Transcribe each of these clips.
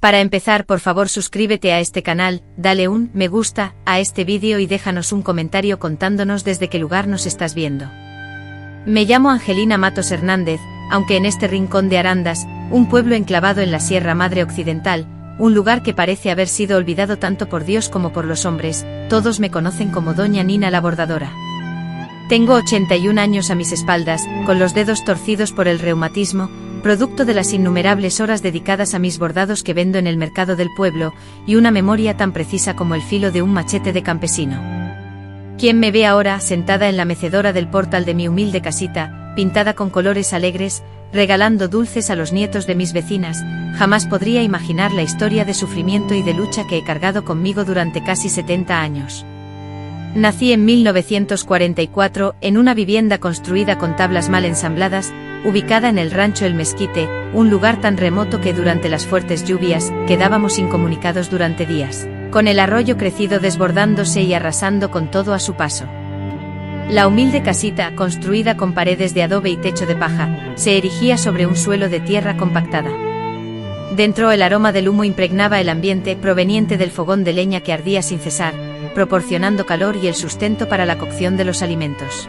Para empezar, por favor suscríbete a este canal, dale un me gusta a este vídeo y déjanos un comentario contándonos desde qué lugar nos estás viendo. Me llamo Angelina Matos Hernández, aunque en este rincón de Arandas, un pueblo enclavado en la Sierra Madre Occidental, un lugar que parece haber sido olvidado tanto por Dios como por los hombres, todos me conocen como Doña Nina la Bordadora. Tengo 81 años a mis espaldas, con los dedos torcidos por el reumatismo, producto de las innumerables horas dedicadas a mis bordados que vendo en el mercado del pueblo, y una memoria tan precisa como el filo de un machete de campesino. Quien me ve ahora, sentada en la mecedora del portal de mi humilde casita, pintada con colores alegres, regalando dulces a los nietos de mis vecinas, jamás podría imaginar la historia de sufrimiento y de lucha que he cargado conmigo durante casi 70 años. Nací en 1944 en una vivienda construida con tablas mal ensambladas, ubicada en el rancho El Mezquite, un lugar tan remoto que durante las fuertes lluvias quedábamos incomunicados durante días, con el arroyo crecido desbordándose y arrasando con todo a su paso. La humilde casita, construida con paredes de adobe y techo de paja, se erigía sobre un suelo de tierra compactada. Dentro el aroma del humo impregnaba el ambiente proveniente del fogón de leña que ardía sin cesar, proporcionando calor y el sustento para la cocción de los alimentos.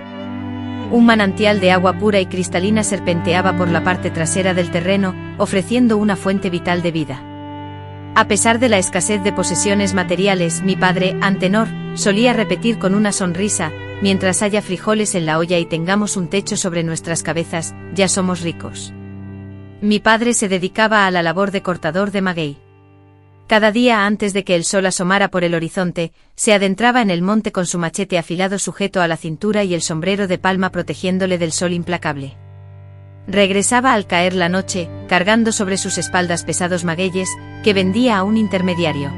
Un manantial de agua pura y cristalina serpenteaba por la parte trasera del terreno, ofreciendo una fuente vital de vida. A pesar de la escasez de posesiones materiales, mi padre, Antenor, solía repetir con una sonrisa: mientras haya frijoles en la olla y tengamos un techo sobre nuestras cabezas, ya somos ricos. Mi padre se dedicaba a la labor de cortador de maguey. Cada día antes de que el sol asomara por el horizonte, se adentraba en el monte con su machete afilado sujeto a la cintura y el sombrero de palma protegiéndole del sol implacable. Regresaba al caer la noche, cargando sobre sus espaldas pesados magueyes, que vendía a un intermediario.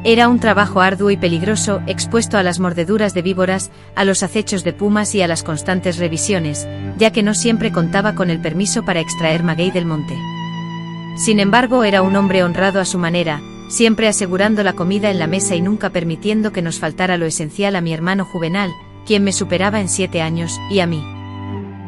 Era un trabajo arduo y peligroso, expuesto a las mordeduras de víboras, a los acechos de pumas y a las constantes revisiones, ya que no siempre contaba con el permiso para extraer maguey del monte. Sin embargo, era un hombre honrado a su manera, siempre asegurando la comida en la mesa y nunca permitiendo que nos faltara lo esencial a mi hermano Juvenal, quien me superaba en 7 años, y a mí.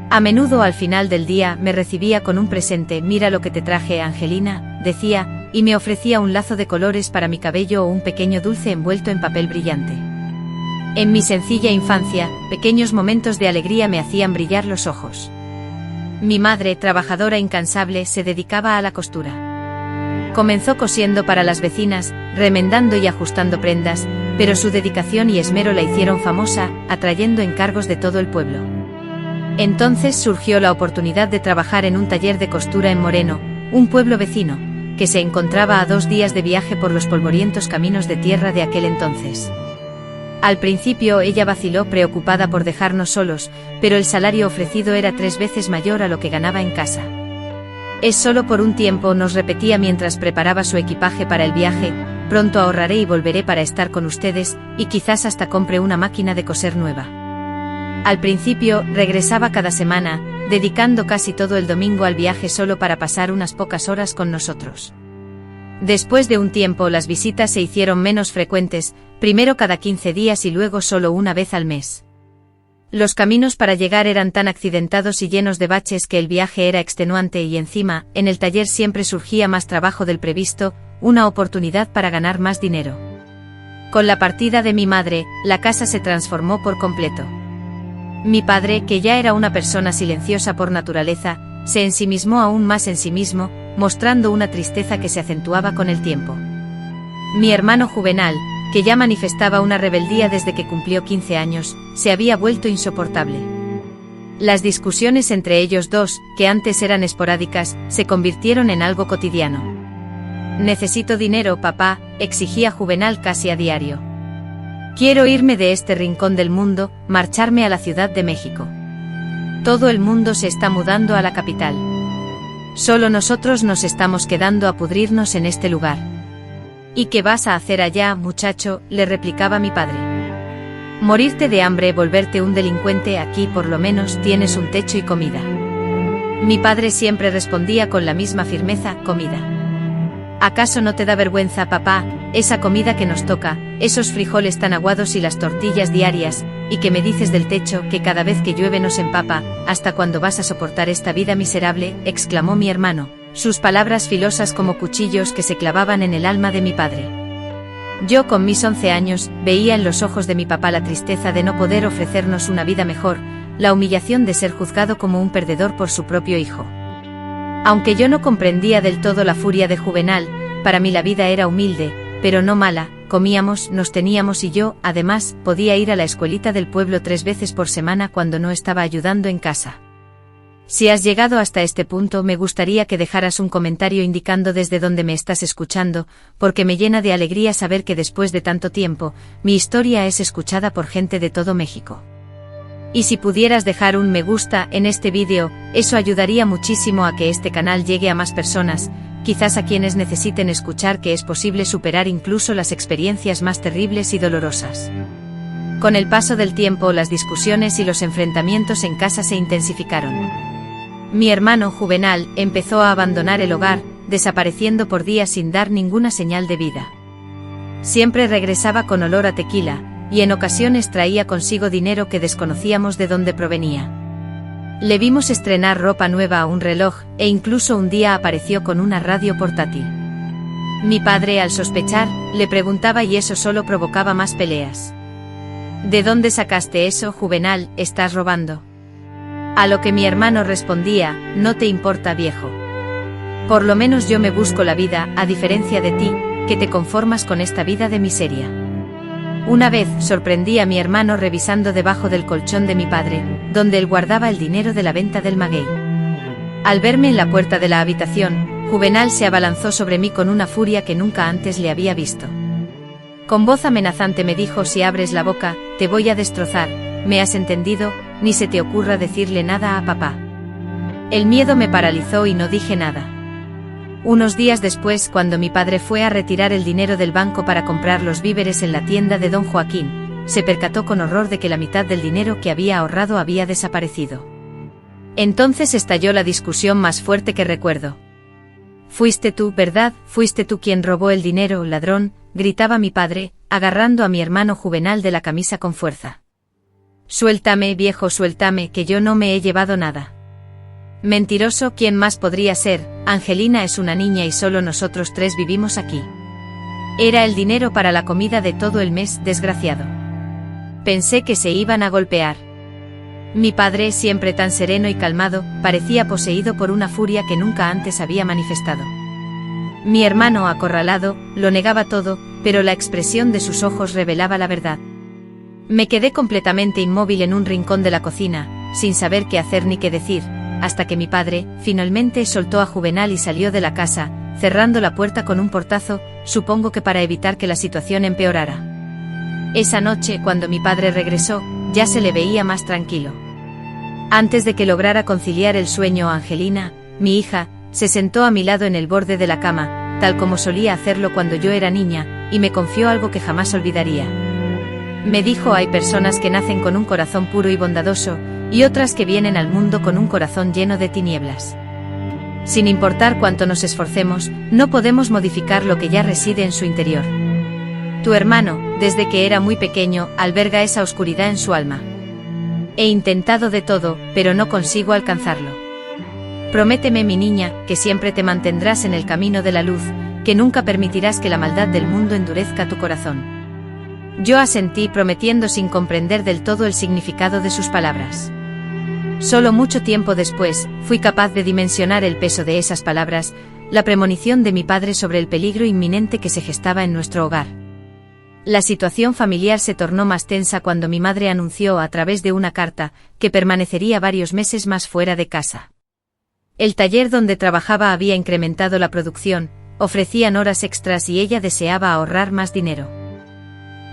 A menudo al final del día me recibía con un presente: mira lo que te traje, Angelina, decía, y me ofrecía un lazo de colores para mi cabello o un pequeño dulce envuelto en papel brillante. En mi sencilla infancia, pequeños momentos de alegría me hacían brillar los ojos. Mi madre, trabajadora incansable, se dedicaba a la costura. Comenzó cosiendo para las vecinas, remendando y ajustando prendas, pero su dedicación y esmero la hicieron famosa, atrayendo encargos de todo el pueblo. Entonces surgió la oportunidad de trabajar en un taller de costura en Moreno, un pueblo vecino, que se encontraba a 2 días de viaje por los polvorientos caminos de tierra de aquel entonces. Al principio ella vaciló, preocupada por dejarnos solos, pero el salario ofrecido era 3 veces mayor a lo que ganaba en casa. Es solo por un tiempo, nos repetía mientras preparaba su equipaje para el viaje: pronto ahorraré y volveré para estar con ustedes, y quizás hasta compre una máquina de coser nueva. Al principio, regresaba cada semana, dedicando casi todo el domingo al viaje solo para pasar unas pocas horas con nosotros. Después de un tiempo las visitas se hicieron menos frecuentes, primero cada 15 días y luego solo una vez al mes. Los caminos para llegar eran tan accidentados y llenos de baches que el viaje era extenuante y encima, en el taller siempre surgía más trabajo del previsto, una oportunidad para ganar más dinero. Con la partida de mi madre, la casa se transformó por completo. Mi padre, que ya era una persona silenciosa por naturaleza, se ensimismó aún más en sí mismo, mostrando una tristeza que se acentuaba con el tiempo. Mi hermano Juvenal, que ya manifestaba una rebeldía desde que cumplió 15 años, se había vuelto insoportable. Las discusiones entre ellos dos, que antes eran esporádicas, se convirtieron en algo cotidiano. Necesito dinero, papá, exigía Juvenal casi a diario. Quiero irme de este rincón del mundo, marcharme a la Ciudad de México. Todo el mundo se está mudando a la capital. Solo nosotros nos estamos quedando a pudrirnos en este lugar. ¿Y qué vas a hacer allá, muchacho?, le replicaba mi padre. Morirte de hambre, volverte un delincuente. Aquí por lo menos tienes un techo y comida. Mi padre siempre respondía con la misma firmeza: comida. ¿Acaso no te da vergüenza, papá, esa comida que nos toca, esos frijoles tan aguados y las tortillas diarias, y que me dices del techo, que cada vez que llueve nos empapa? ¿Hasta cuándo vas a soportar esta vida miserable?, exclamó mi hermano, sus palabras filosas como cuchillos que se clavaban en el alma de mi padre. Yo, con mis 11 años, veía en los ojos de mi papá la tristeza de no poder ofrecernos una vida mejor, la humillación de ser juzgado como un perdedor por su propio hijo. Aunque yo no comprendía del todo la furia de Juvenal, para mí la vida era humilde, pero no mala. Comíamos, nos teníamos y yo, además, podía ir a la escuelita del pueblo 3 veces por semana cuando no estaba ayudando en casa. Si has llegado hasta este punto, me gustaría que dejaras un comentario indicando desde dónde me estás escuchando, porque me llena de alegría saber que después de tanto tiempo, mi historia es escuchada por gente de todo México. Y si pudieras dejar un me gusta en este vídeo, eso ayudaría muchísimo a que este canal llegue a más personas, quizás a quienes necesiten escuchar que es posible superar incluso las experiencias más terribles y dolorosas. Con el paso del tiempo, las discusiones y los enfrentamientos en casa se intensificaron. Mi hermano Juvenal empezó a abandonar el hogar, desapareciendo por días sin dar ninguna señal de vida. Siempre regresaba con olor a tequila, y en ocasiones traía consigo dinero que desconocíamos de dónde provenía. Le vimos estrenar ropa nueva, un reloj, e incluso un día apareció con una radio portátil. Mi padre, al sospechar, le preguntaba y eso solo provocaba más peleas. ¿De dónde sacaste eso, Juvenal? ¿Estás robando? A lo que mi hermano respondía, no te importa, viejo. Por lo menos yo me busco la vida, a diferencia de ti, que te conformas con esta vida de miseria. Una vez sorprendí a mi hermano revisando debajo del colchón de mi padre, donde él guardaba el dinero de la venta del maguey. Al verme en la puerta de la habitación, Juvenal se abalanzó sobre mí con una furia que nunca antes le había visto. Con voz amenazante me dijo: si abres la boca, te voy a destrozar, ¿me has entendido? Ni se te ocurra decirle nada a papá. El miedo me paralizó y no dije nada. Unos días después, cuando mi padre fue a retirar el dinero del banco para comprar los víveres en la tienda de don Joaquín, se percató con horror de que la mitad del dinero que había ahorrado había desaparecido. Entonces estalló la discusión más fuerte que recuerdo. «Fuiste tú, ¿verdad? Fuiste tú quien robó el dinero, ladrón», gritaba mi padre, agarrando a mi hermano Juvenal de la camisa con fuerza. «Suéltame, viejo, suéltame, que yo no me he llevado nada». «Mentiroso, ¿quién más podría ser? Angelina es una niña y solo nosotros 3 vivimos aquí. Era el dinero para la comida de todo el mes, desgraciado». Pensé que se iban a golpear. Mi padre, siempre tan sereno y calmado, parecía poseído por una furia que nunca antes había manifestado. Mi hermano, acorralado, lo negaba todo, pero la expresión de sus ojos revelaba la verdad. Me quedé completamente inmóvil en un rincón de la cocina, sin saber qué hacer ni qué decir, hasta que mi padre, finalmente, soltó a Juvenal y salió de la casa, cerrando la puerta con un portazo, supongo que para evitar que la situación empeorara. Esa noche, cuando mi padre regresó, ya se le veía más tranquilo. Antes de que lograra conciliar el sueño, Angelina, mi hija, se sentó a mi lado en el borde de la cama, tal como solía hacerlo cuando yo era niña, y me confió algo que jamás olvidaría. Me dijo: hay personas que nacen con un corazón puro y bondadoso, y otras que vienen al mundo con un corazón lleno de tinieblas. Sin importar cuánto nos esforcemos, no podemos modificar lo que ya reside en su interior. Tu hermano, desde que era muy pequeño, alberga esa oscuridad en su alma. He intentado de todo, pero no consigo alcanzarlo. Prométeme, mi niña, que siempre te mantendrás en el camino de la luz, que nunca permitirás que la maldad del mundo endurezca tu corazón». Yo asentí, prometiendo sin comprender del todo el significado de sus palabras. Solo mucho tiempo después, fui capaz de dimensionar el peso de esas palabras, la premonición de mi padre sobre el peligro inminente que se gestaba en nuestro hogar. La situación familiar se tornó más tensa cuando mi madre anunció a través de una carta que permanecería varios meses más fuera de casa. El taller donde trabajaba había incrementado la producción, ofrecían horas extras y ella deseaba ahorrar más dinero.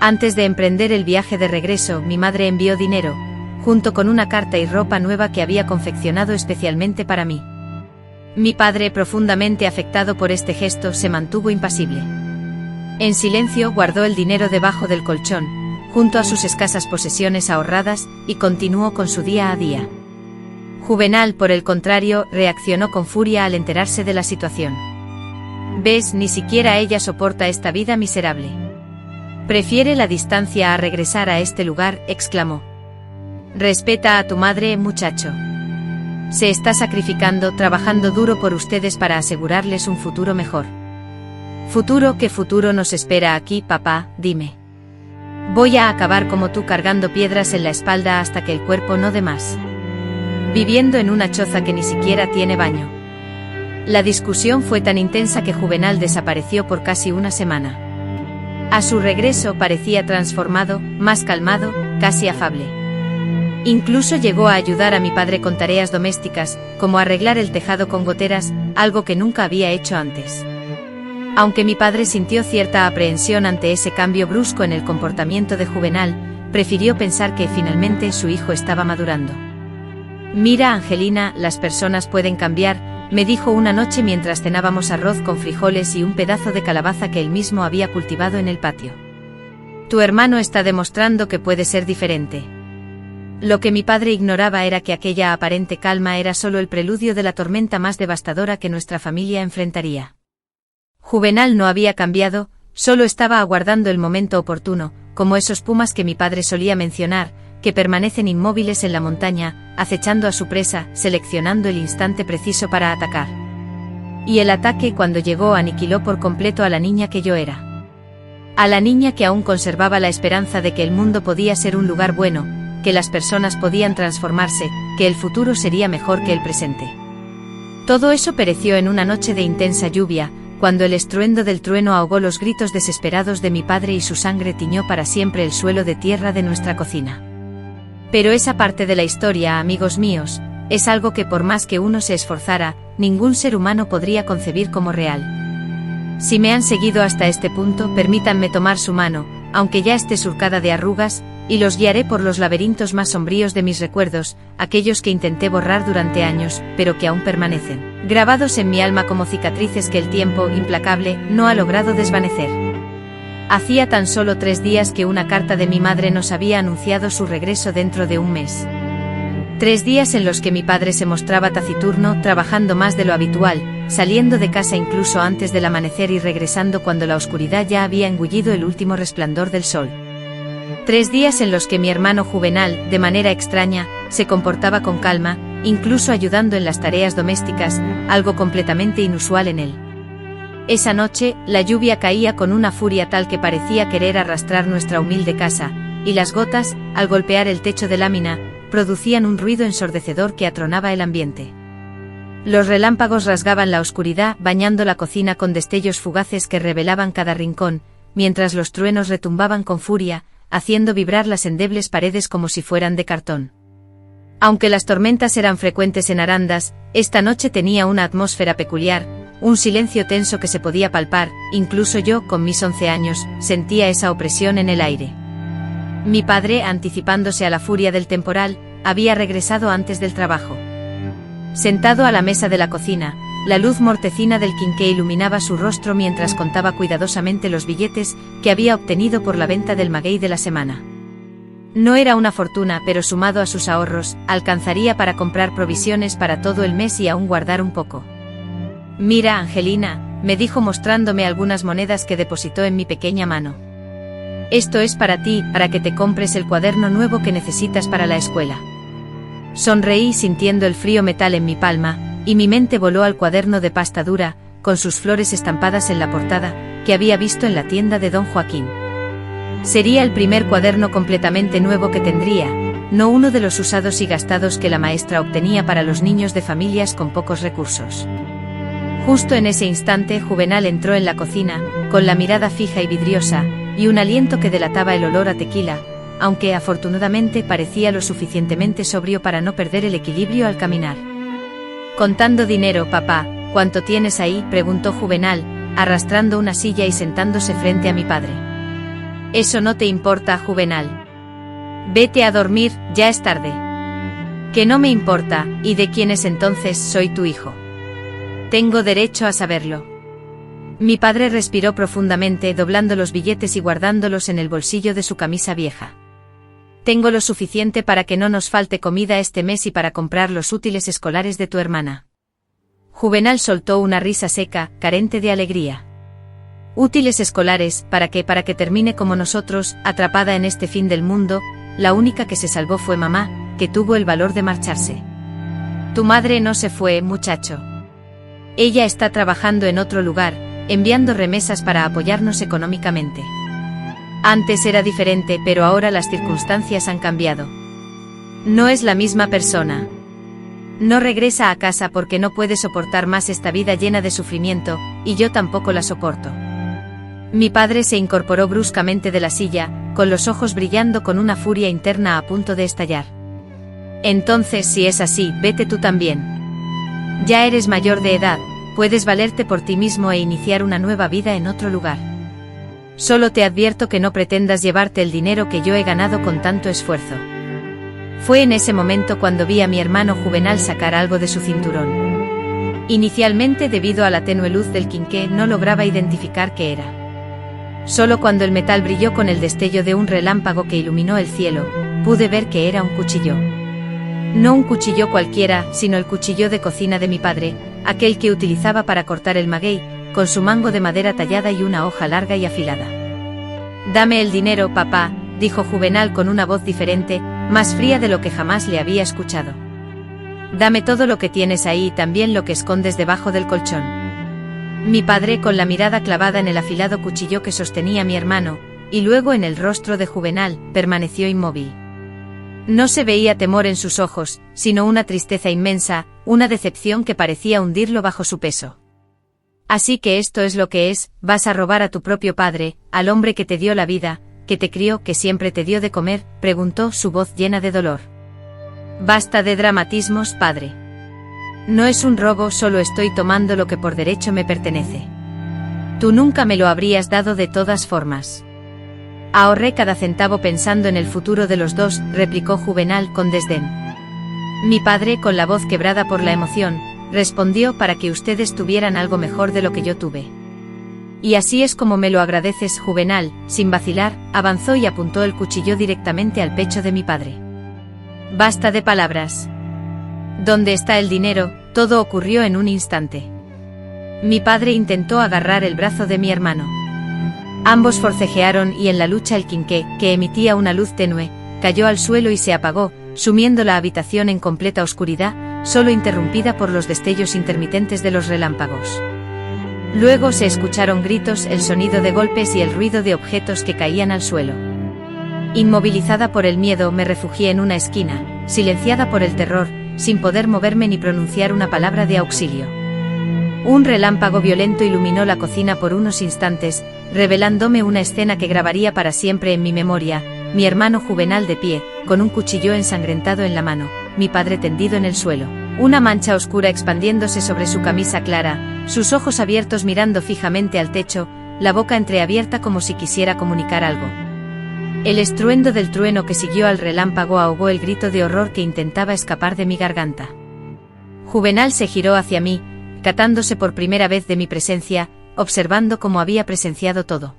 Antes de emprender el viaje de regreso, mi madre envió dinero, junto con una carta y ropa nueva que había confeccionado especialmente para mí. Mi padre, profundamente afectado por este gesto, se mantuvo impasible. En silencio guardó el dinero debajo del colchón, junto a sus escasas posesiones ahorradas, y continuó con su día a día. Juvenal, por el contrario, reaccionó con furia al enterarse de la situación. «¿Ves? Ni siquiera ella soporta esta vida miserable. Prefiere la distancia a regresar a este lugar», exclamó. «Respeta a tu madre, muchacho. Se está sacrificando, trabajando duro por ustedes para asegurarles un futuro mejor. ¿Futuro? ¿Qué futuro nos espera aquí, papá? Dime. Voy a acabar como tú cargando piedras en la espalda hasta que el cuerpo no dé más. Viviendo en una choza que ni siquiera tiene baño. La discusión fue tan intensa que Juvenal desapareció por casi una semana. A su regreso parecía transformado, más calmado, casi afable. Incluso llegó a ayudar a mi padre con tareas domésticas, como arreglar el tejado con goteras, algo que nunca había hecho antes. Aunque mi padre sintió cierta aprehensión ante ese cambio brusco en el comportamiento de Juvenal, prefirió pensar que finalmente su hijo estaba madurando. Mira, Angelina, las personas pueden cambiar, me dijo una noche mientras cenábamos arroz con frijoles y un pedazo de calabaza que él mismo había cultivado en el patio. Tu hermano está demostrando que puede ser diferente. Lo que mi padre ignoraba era que aquella aparente calma era solo el preludio de la tormenta más devastadora que nuestra familia enfrentaría. Juvenal no había cambiado, solo estaba aguardando el momento oportuno, como esos pumas que mi padre solía mencionar, que permanecen inmóviles en la montaña, acechando a su presa, seleccionando el instante preciso para atacar. Y el ataque, cuando llegó, aniquiló por completo a la niña que yo era. A la niña que aún conservaba la esperanza de que el mundo podía ser un lugar bueno, que las personas podían transformarse, que el futuro sería mejor que el presente. Todo eso pereció en una noche de intensa lluvia, cuando el estruendo del trueno ahogó los gritos desesperados de mi padre y su sangre tiñó para siempre el suelo de tierra de nuestra cocina. Pero esa parte de la historia, amigos míos, es algo que por más que uno se esforzara, ningún ser humano podría concebir como real. Si me han seguido hasta este punto, permítanme tomar su mano, aunque ya esté surcada de arrugas, y los guiaré por los laberintos más sombríos de mis recuerdos, aquellos que intenté borrar durante años, pero que aún permanecen, grabados en mi alma como cicatrices que el tiempo, implacable, no ha logrado desvanecer. Hacía tan solo 3 días que una carta de mi madre nos había anunciado su regreso dentro de un mes. 3 días en los que mi padre se mostraba taciturno, trabajando más de lo habitual, saliendo de casa incluso antes del amanecer y regresando cuando la oscuridad ya había engullido el último resplandor del sol. 3 días en los que mi hermano Juvenal, de manera extraña, se comportaba con calma, incluso ayudando en las tareas domésticas, algo completamente inusual en él. Esa noche, la lluvia caía con una furia tal que parecía querer arrastrar nuestra humilde casa, y las gotas, al golpear el techo de lámina, producían un ruido ensordecedor que atronaba el ambiente. Los relámpagos rasgaban la oscuridad, bañando la cocina con destellos fugaces que revelaban cada rincón, mientras los truenos retumbaban con furia, haciendo vibrar las endebles paredes como si fueran de cartón. Aunque las tormentas eran frecuentes en Arandas, esta noche tenía una atmósfera peculiar, un silencio tenso que se podía palpar, incluso yo, con mis 11 años, sentía esa opresión en el aire. Mi padre, anticipándose a la furia del temporal, había regresado antes del trabajo. Sentado a la mesa de la cocina, la luz mortecina del quinqué iluminaba su rostro mientras contaba cuidadosamente los billetes que había obtenido por la venta del maguey de la semana. No era una fortuna, pero sumado a sus ahorros, alcanzaría para comprar provisiones para todo el mes y aún guardar un poco. Mira, Angelina, me dijo mostrándome algunas monedas que depositó en mi pequeña mano. Esto es para ti, para que te compres el cuaderno nuevo que necesitas para la escuela. Sonreí sintiendo el frío metal en mi palma, y mi mente voló al cuaderno de pasta dura, con sus flores estampadas en la portada, que había visto en la tienda de Don Joaquín. Sería el primer cuaderno completamente nuevo que tendría, no uno de los usados y gastados que la maestra obtenía para los niños de familias con pocos recursos. Justo en ese instante Juvenal entró en la cocina, con la mirada fija y vidriosa, y un aliento que delataba el olor a tequila, aunque afortunadamente parecía lo suficientemente sobrio para no perder el equilibrio al caminar. «Contando dinero, papá, ¿cuánto tienes ahí?», preguntó Juvenal, arrastrando una silla y sentándose frente a mi padre. «Eso no te importa, Juvenal. Vete a dormir, ya es tarde». «Que no me importa, ¿y de quién es entonces? Soy tu hijo. Tengo derecho a saberlo». Mi padre respiró profundamente, doblando los billetes y guardándolos en el bolsillo de su camisa vieja. «Tengo lo suficiente para que no nos falte comida este mes y para comprar los útiles escolares de tu hermana». Juvenal soltó una risa seca, carente de alegría. «Útiles escolares, ¿para qué? Para que termine como nosotros, atrapada en este fin del mundo. La única que se salvó fue mamá, que tuvo el valor de marcharse. Tu madre no se fue, muchacho. Ella está trabajando en otro lugar, enviando remesas para apoyarnos económicamente. Antes era diferente, pero ahora las circunstancias han cambiado. No es la misma persona. No regresa a casa porque no puede soportar más esta vida llena de sufrimiento, y yo tampoco la soporto. Mi padre se incorporó bruscamente de la silla, con los ojos brillando con una furia interna a punto de estallar. Entonces, si es así, vete tú también. Ya eres mayor de edad, puedes valerte por ti mismo e iniciar una nueva vida en otro lugar. Solo te advierto que no pretendas llevarte el dinero que yo he ganado con tanto esfuerzo. Fue en ese momento cuando vi a mi hermano Juvenal sacar algo de su cinturón. Inicialmente, debido a la tenue luz del quinqué, no lograba identificar qué era. Solo cuando el metal brilló con el destello de un relámpago que iluminó el cielo, pude ver que era un cuchillo. No un cuchillo cualquiera, sino el cuchillo de cocina de mi padre, aquel que utilizaba para cortar el maguey, con su mango de madera tallada y una hoja larga y afilada. «Dame el dinero, papá», dijo Juvenal con una voz diferente, más fría de lo que jamás le había escuchado. «Dame todo lo que tienes ahí y también lo que escondes debajo del colchón». Mi padre, con la mirada clavada en el afilado cuchillo que sostenía mi hermano, y luego en el rostro de Juvenal, permaneció inmóvil. No se veía temor en sus ojos, sino una tristeza inmensa, una decepción que parecía hundirlo bajo su peso. «Así que esto es lo que es, vas a robar a tu propio padre, al hombre que te dio la vida, que te crió, que siempre te dio de comer», preguntó, su voz llena de dolor. «Basta de dramatismos, padre. No es un robo, solo estoy tomando lo que por derecho me pertenece. Tú nunca me lo habrías dado de todas formas. Ahorré cada centavo pensando en el futuro de los dos», replicó Juvenal con desdén. Mi padre, con la voz quebrada por la emoción, respondió: «Para que ustedes tuvieran algo mejor de lo que yo tuve. Y así es como me lo agradeces». Juvenal, sin vacilar, avanzó y apuntó el cuchillo directamente al pecho de mi padre. «Basta de palabras. ¿Dónde está el dinero?». Todo ocurrió en un instante. Mi padre intentó agarrar el brazo de mi hermano. Ambos forcejearon y en la lucha el quinqué, que emitía una luz tenue, cayó al suelo y se apagó, sumiendo la habitación en completa oscuridad, solo interrumpida por los destellos intermitentes de los relámpagos. Luego se escucharon gritos, el sonido de golpes y el ruido de objetos que caían al suelo. Inmovilizada por el miedo, me refugié en una esquina, silenciada por el terror, sin poder moverme ni pronunciar una palabra de auxilio. Un relámpago violento iluminó la cocina por unos instantes, revelándome una escena que grabaría para siempre en mi memoria: mi hermano Juvenal de pie, con un cuchillo ensangrentado en la mano, mi padre tendido en el suelo, una mancha oscura expandiéndose sobre su camisa clara, sus ojos abiertos mirando fijamente al techo, la boca entreabierta como si quisiera comunicar algo. El estruendo del trueno que siguió al relámpago ahogó el grito de horror que intentaba escapar de mi garganta. Juvenal se giró hacia mí, catándose por primera vez de mi presencia, observando cómo había presenciado todo.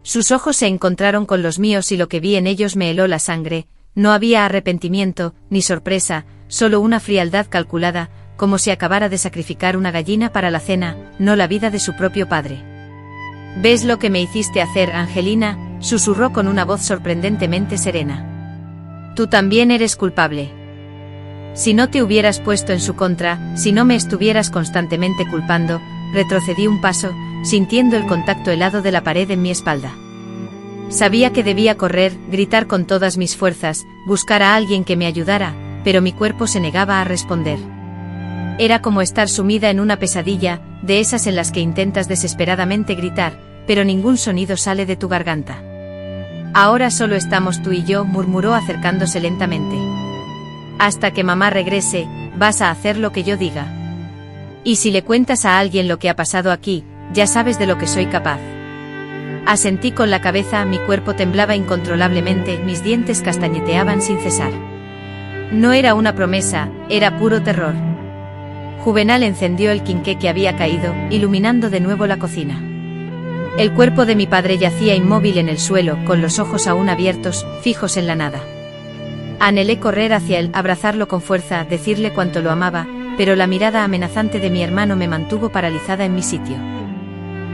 Sus ojos se encontraron con los míos y lo que vi en ellos me heló la sangre. No había arrepentimiento, ni sorpresa, solo una frialdad calculada, como si acabara de sacrificar una gallina para la cena, no la vida de su propio padre. «¿Ves lo que me hiciste hacer, Angelina?», susurró con una voz sorprendentemente serena. «Tú también eres culpable. Si no te hubieras puesto en su contra, si no me estuvieras constantemente culpando». Retrocedí un paso, sintiendo el contacto helado de la pared en mi espalda. Sabía que debía correr, gritar con todas mis fuerzas, buscar a alguien que me ayudara, pero mi cuerpo se negaba a responder. Era como estar sumida en una pesadilla, de esas en las que intentas desesperadamente gritar, pero ningún sonido sale de tu garganta. «Ahora solo estamos tú y yo», murmuró acercándose lentamente. «Hasta que mamá regrese, vas a hacer lo que yo diga. Y si le cuentas a alguien lo que ha pasado aquí, ya sabes de lo que soy capaz». Asentí con la cabeza, mi cuerpo temblaba incontrolablemente, mis dientes castañeteaban sin cesar. No era una promesa, era puro terror. Juvenal encendió el quinqué que había caído, iluminando de nuevo la cocina. El cuerpo de mi padre yacía inmóvil en el suelo, con los ojos aún abiertos, fijos en la nada. Anhelé correr hacia él, abrazarlo con fuerza, decirle cuánto lo amaba, pero la mirada amenazante de mi hermano me mantuvo paralizada en mi sitio.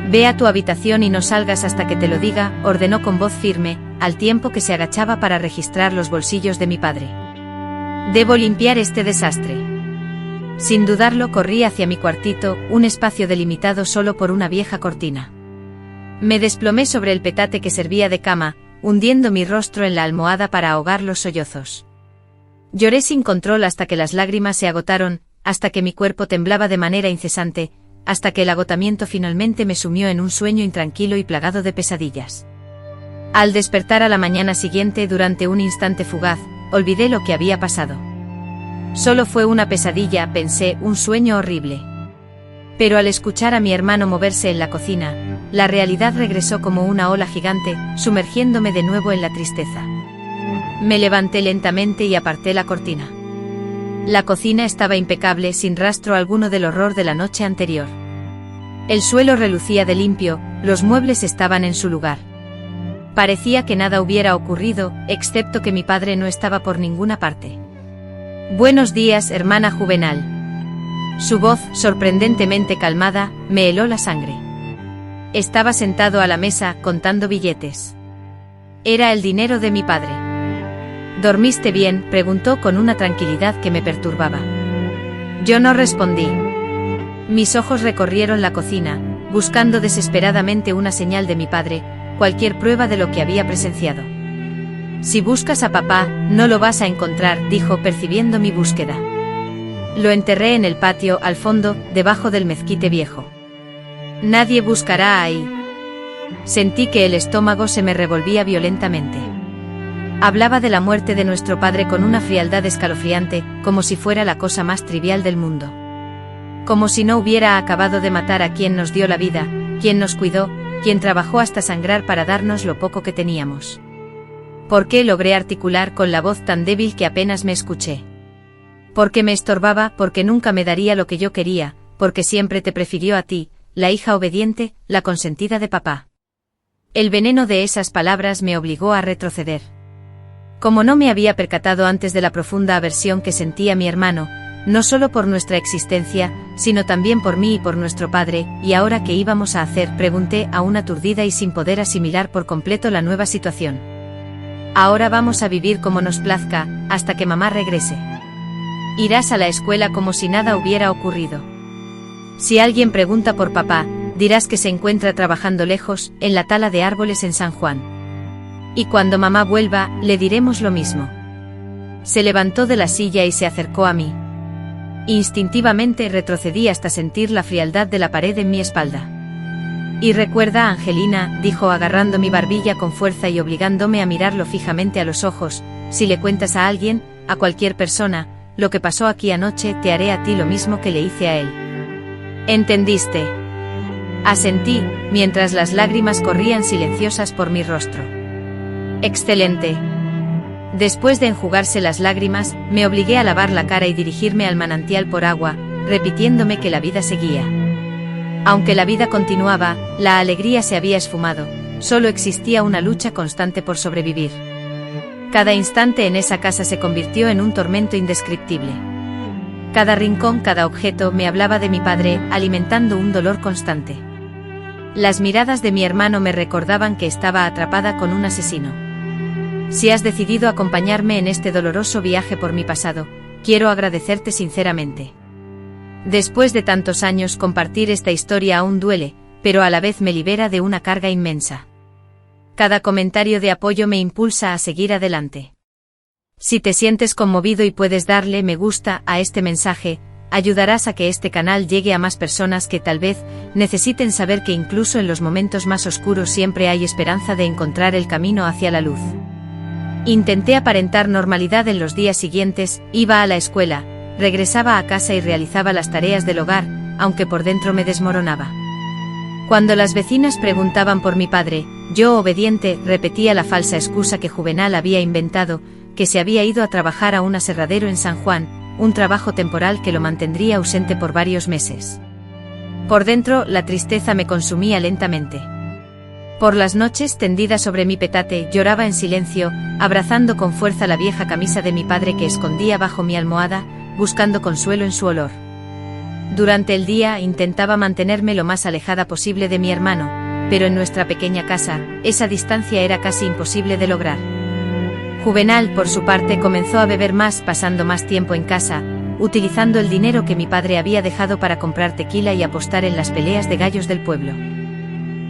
«Ve a tu habitación y no salgas hasta que te lo diga», ordenó con voz firme, al tiempo que se agachaba para registrar los bolsillos de mi padre. «Debo limpiar este desastre». Sin dudarlo corrí hacia mi cuartito, un espacio delimitado solo por una vieja cortina. Me desplomé sobre el petate que servía de cama, hundiendo mi rostro en la almohada para ahogar los sollozos. Lloré sin control hasta que las lágrimas se agotaron, hasta que mi cuerpo temblaba de manera incesante, hasta que el agotamiento finalmente me sumió en un sueño intranquilo y plagado de pesadillas. Al despertar a la mañana siguiente, durante un instante fugaz, olvidé lo que había pasado. Solo fue una pesadilla, pensé, un sueño horrible. Pero al escuchar a mi hermano moverse en la cocina, la realidad regresó como una ola gigante, sumergiéndome de nuevo en la tristeza. Me levanté lentamente y aparté la cortina. La cocina estaba impecable, sin rastro alguno del horror de la noche anterior. El suelo relucía de limpio, los muebles estaban en su lugar. Parecía que nada hubiera ocurrido, excepto que mi padre no estaba por ninguna parte. «Buenos días, hermana Juvenal». Su voz, sorprendentemente calmada, me heló la sangre. Estaba sentado a la mesa, contando billetes. Era el dinero de mi padre. «¿Dormiste bien?», preguntó con una tranquilidad que me perturbaba. Yo no respondí. Mis ojos recorrieron la cocina, buscando desesperadamente una señal de mi padre, cualquier prueba de lo que había presenciado. «Si buscas a papá, no lo vas a encontrar», dijo, percibiendo mi búsqueda. Lo enterré en el patio, al fondo, debajo del mezquite viejo. Nadie buscará ahí. Sentí que el estómago se me revolvía violentamente. Hablaba de la muerte de nuestro padre con una frialdad escalofriante, como si fuera la cosa más trivial del mundo. Como si no hubiera acabado de matar a quien nos dio la vida, quien nos cuidó, quien trabajó hasta sangrar para darnos lo poco que teníamos. ¿Por qué logré articular con la voz tan débil que apenas me escuché? Porque me estorbaba, porque nunca me daría lo que yo quería, porque siempre te prefirió a ti, la hija obediente, la consentida de papá. El veneno de esas palabras me obligó a retroceder. Como no me había percatado antes de la profunda aversión que sentía mi hermano, no solo por nuestra existencia, sino también por mí y por nuestro padre, ¿y ahora qué íbamos a hacer?, pregunté, aún aturdida y sin poder asimilar por completo la nueva situación. Ahora vamos a vivir como nos plazca, hasta que mamá regrese. Irás a la escuela como si nada hubiera ocurrido. Si alguien pregunta por papá, dirás que se encuentra trabajando lejos, en la tala de árboles en San Juan. Y cuando mamá vuelva, le diremos lo mismo. Se levantó de la silla y se acercó a mí. Instintivamente retrocedí hasta sentir la frialdad de la pared en mi espalda. «Y recuerda, Angelina», dijo agarrando mi barbilla con fuerza y obligándome a mirarlo fijamente a los ojos, «si le cuentas a alguien, a cualquier persona, lo que pasó aquí anoche, te haré a ti lo mismo que le hice a él». «¿Entendiste?». Asentí, mientras las lágrimas corrían silenciosas por mi rostro. «Excelente». Después de enjugarse las lágrimas, me obligué a lavar la cara y dirigirme al manantial por agua, repitiéndome que la vida seguía. Aunque la vida continuaba, la alegría se había esfumado, solo existía una lucha constante por sobrevivir. Cada instante en esa casa se convirtió en un tormento indescriptible. Cada rincón, cada objeto me hablaba de mi padre, alimentando un dolor constante. Las miradas de mi hermano me recordaban que estaba atrapada con un asesino. «Si has decidido acompañarme en este doloroso viaje por mi pasado, quiero agradecerte sinceramente. Después de tantos años, compartir esta historia aún duele, pero a la vez me libera de una carga inmensa. Cada comentario de apoyo me impulsa a seguir adelante. Si te sientes conmovido y puedes darle me gusta a este mensaje, ayudarás a que este canal llegue a más personas que tal vez necesiten saber que incluso en los momentos más oscuros siempre hay esperanza de encontrar el camino hacia la luz». Intenté aparentar normalidad en los días siguientes, iba a la escuela, regresaba a casa y realizaba las tareas del hogar, aunque por dentro me desmoronaba. Cuando las vecinas preguntaban por mi padre, yo, obediente, repetía la falsa excusa que Juvenal había inventado, que se había ido a trabajar a un aserradero en San Juan, un trabajo temporal que lo mantendría ausente por varios meses. Por dentro, la tristeza me consumía lentamente. Por las noches, tendida sobre mi petate, lloraba en silencio, abrazando con fuerza la vieja camisa de mi padre que escondía bajo mi almohada, buscando consuelo en su olor. Durante el día intentaba mantenerme lo más alejada posible de mi hermano, pero en nuestra pequeña casa, esa distancia era casi imposible de lograr. Juvenal, por su parte, comenzó a beber más, pasando más tiempo en casa, utilizando el dinero que mi padre había dejado para comprar tequila y apostar en las peleas de gallos del pueblo.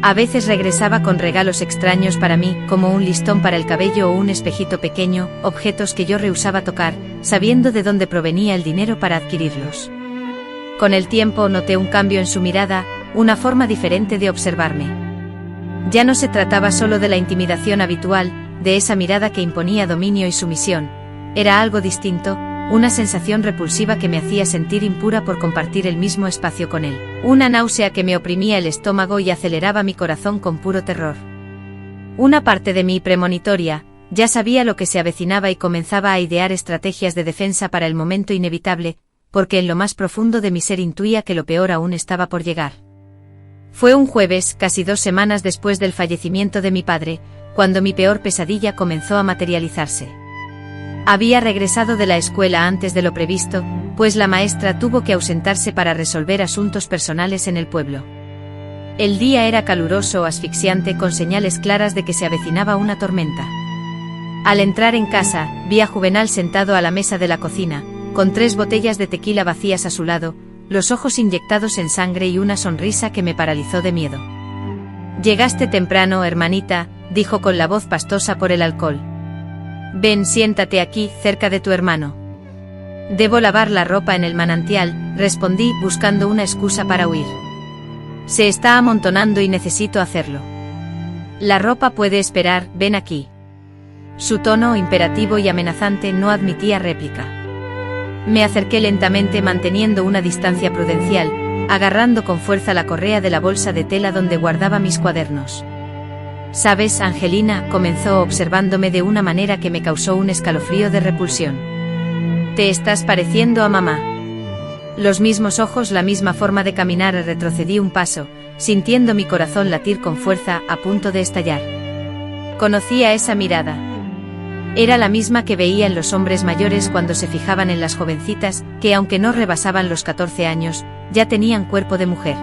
A veces regresaba con regalos extraños para mí, como un listón para el cabello o un espejito pequeño, objetos que yo rehusaba tocar, sabiendo de dónde provenía el dinero para adquirirlos. Con el tiempo noté un cambio en su mirada, una forma diferente de observarme. Ya no se trataba solo de la intimidación habitual, de esa mirada que imponía dominio y sumisión. Era algo distinto, una sensación repulsiva que me hacía sentir impura por compartir el mismo espacio con él. Una náusea que me oprimía el estómago y aceleraba mi corazón con puro terror. Una parte de mí premonitoria, ya sabía lo que se avecinaba y comenzaba a idear estrategias de defensa para el momento inevitable, porque en lo más profundo de mi ser intuía que lo peor aún estaba por llegar. Fue un jueves, casi 2 semanas después del fallecimiento de mi padre, cuando mi peor pesadilla comenzó a materializarse. Había regresado de la escuela antes de lo previsto, pues la maestra tuvo que ausentarse para resolver asuntos personales en el pueblo. El día era caluroso, asfixiante, con señales claras de que se avecinaba una tormenta. Al entrar en casa, vi a Juvenal sentado a la mesa de la cocina, con 3 botellas de tequila vacías a su lado, los ojos inyectados en sangre y una sonrisa que me paralizó de miedo. «Llegaste temprano, hermanita», dijo con la voz pastosa por el alcohol. «Ven, siéntate aquí, cerca de tu hermano». «Debo lavar la ropa en el manantial», respondí, buscando una excusa para huir. «Se está amontonando y necesito hacerlo». «La ropa puede esperar, ven aquí». Su tono, imperativo y amenazante, no admitía réplica. Me acerqué lentamente manteniendo una distancia prudencial, agarrando con fuerza la correa de la bolsa de tela donde guardaba mis cuadernos. «¿Sabes, Angelina?», comenzó observándome de una manera que me causó un escalofrío de repulsión. «Te estás pareciendo a mamá». Los mismos ojos, la misma forma de caminar. Retrocedí un paso, sintiendo mi corazón latir con fuerza, a punto de estallar. Conocía esa mirada. Era la misma que veía en los hombres mayores cuando se fijaban en las jovencitas, que aunque no rebasaban los 14 años, ya tenían cuerpo de mujer.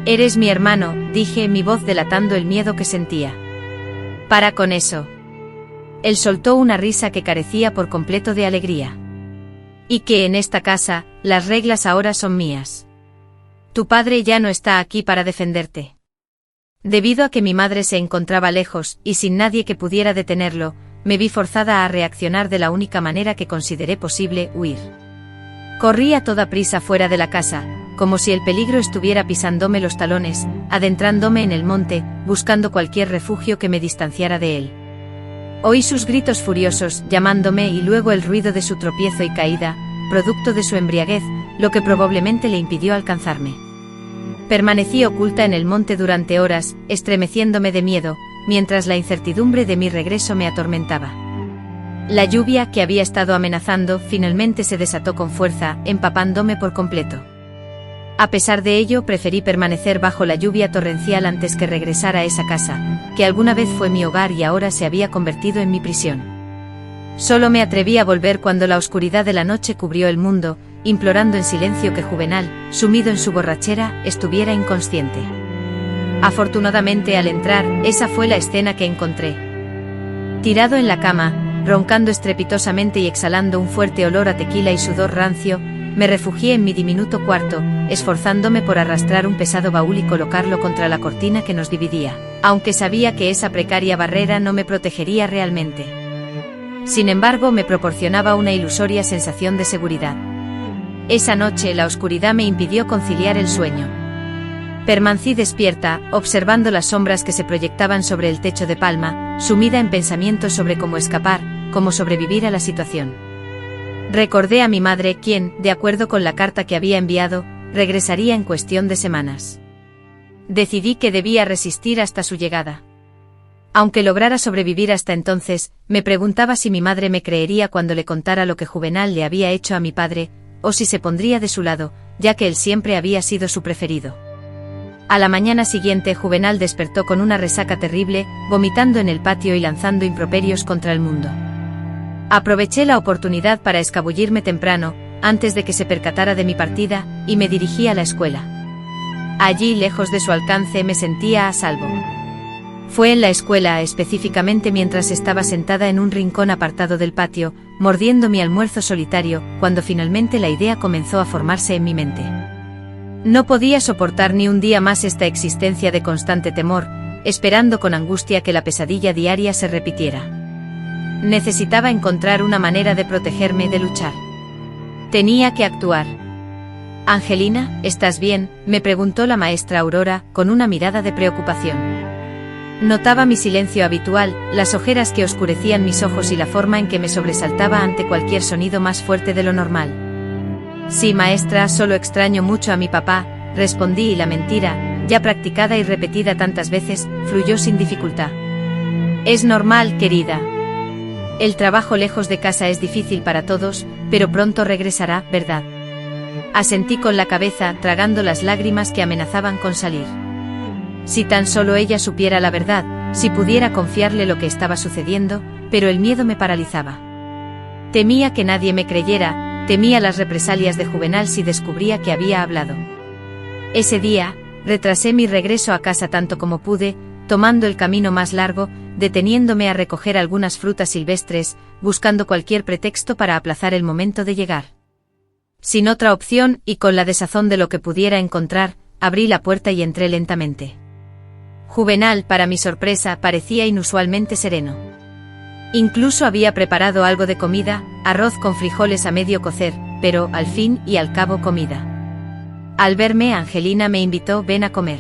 «Eres mi hermano», dije, mi voz delatando el miedo que sentía. «Para con eso». Él soltó una risa que carecía por completo de alegría. «Y que en esta casa, las reglas ahora son mías. Tu padre ya no está aquí para defenderte». Debido a que mi madre se encontraba lejos, y sin nadie que pudiera detenerlo, me vi forzada a reaccionar de la única manera que consideré posible: huir. Corrí a toda prisa fuera de la casa, como si el peligro estuviera pisándome los talones, adentrándome en el monte, buscando cualquier refugio que me distanciara de él. Oí sus gritos furiosos, llamándome, y luego el ruido de su tropiezo y caída, producto de su embriaguez, lo que probablemente le impidió alcanzarme. Permanecí oculta en el monte durante horas, estremeciéndome de miedo, mientras la incertidumbre de mi regreso me atormentaba. La lluvia, que había estado amenazando, finalmente se desató con fuerza, empapándome por completo. A pesar de ello, preferí permanecer bajo la lluvia torrencial antes que regresar a esa casa, que alguna vez fue mi hogar y ahora se había convertido en mi prisión. Solo me atreví a volver cuando la oscuridad de la noche cubrió el mundo, implorando en silencio que Juvenal, sumido en su borrachera, estuviera inconsciente. Afortunadamente, al entrar, esa fue la escena que encontré. Tirado en la cama, roncando estrepitosamente y exhalando un fuerte olor a tequila y sudor rancio, me refugié en mi diminuto cuarto, esforzándome por arrastrar un pesado baúl y colocarlo contra la cortina que nos dividía, aunque sabía que esa precaria barrera no me protegería realmente. Sin embargo, me proporcionaba una ilusoria sensación de seguridad. Esa noche la oscuridad me impidió conciliar el sueño. Permanecí despierta, observando las sombras que se proyectaban sobre el techo de palma, sumida en pensamientos sobre cómo escapar, cómo sobrevivir a la situación. Recordé a mi madre, quien, de acuerdo con la carta que había enviado, regresaría en cuestión de semanas. Decidí que debía resistir hasta su llegada. Aunque lograra sobrevivir hasta entonces, me preguntaba si mi madre me creería cuando le contara lo que Juvenal le había hecho a mi padre, o si se pondría de su lado, ya que él siempre había sido su preferido. A la mañana siguiente, Juvenal despertó con una resaca terrible, vomitando en el patio y lanzando improperios contra el mundo. Aproveché la oportunidad para escabullirme temprano, antes de que se percatara de mi partida, y me dirigí a la escuela. Allí, lejos de su alcance, me sentía a salvo. Fue en la escuela, específicamente mientras estaba sentada en un rincón apartado del patio, mordiendo mi almuerzo solitario, cuando finalmente la idea comenzó a formarse en mi mente. No podía soportar ni un día más esta existencia de constante temor, esperando con angustia que la pesadilla diaria se repitiera. Necesitaba encontrar una manera de protegerme y de luchar. Tenía que actuar. «Angelina, ¿estás bien?», me preguntó la maestra Aurora, con una mirada de preocupación. Notaba mi silencio habitual, las ojeras que oscurecían mis ojos y la forma en que me sobresaltaba ante cualquier sonido más fuerte de lo normal. «Sí, maestra, solo extraño mucho a mi papá», respondí, y la mentira, ya practicada y repetida tantas veces, fluyó sin dificultad. «Es normal, querida. El trabajo lejos de casa es difícil para todos, pero pronto regresará, ¿verdad?». Asentí con la cabeza, tragando las lágrimas que amenazaban con salir. Si tan solo ella supiera la verdad, si pudiera confiarle lo que estaba sucediendo, pero el miedo me paralizaba. Temía que nadie me creyera, temía las represalias de Juvenal si descubría que había hablado. Ese día, retrasé mi regreso a casa tanto como pude, tomando el camino más largo, deteniéndome a recoger algunas frutas silvestres, buscando cualquier pretexto para aplazar el momento de llegar. Sin otra opción, y con la desazón de lo que pudiera encontrar, abrí la puerta y entré lentamente. Juvenal, para mi sorpresa, parecía inusualmente sereno. Incluso había preparado algo de comida, arroz con frijoles a medio cocer, pero, al fin y al cabo, comida. Al verme, Angelina me invitó: «Ven a comer.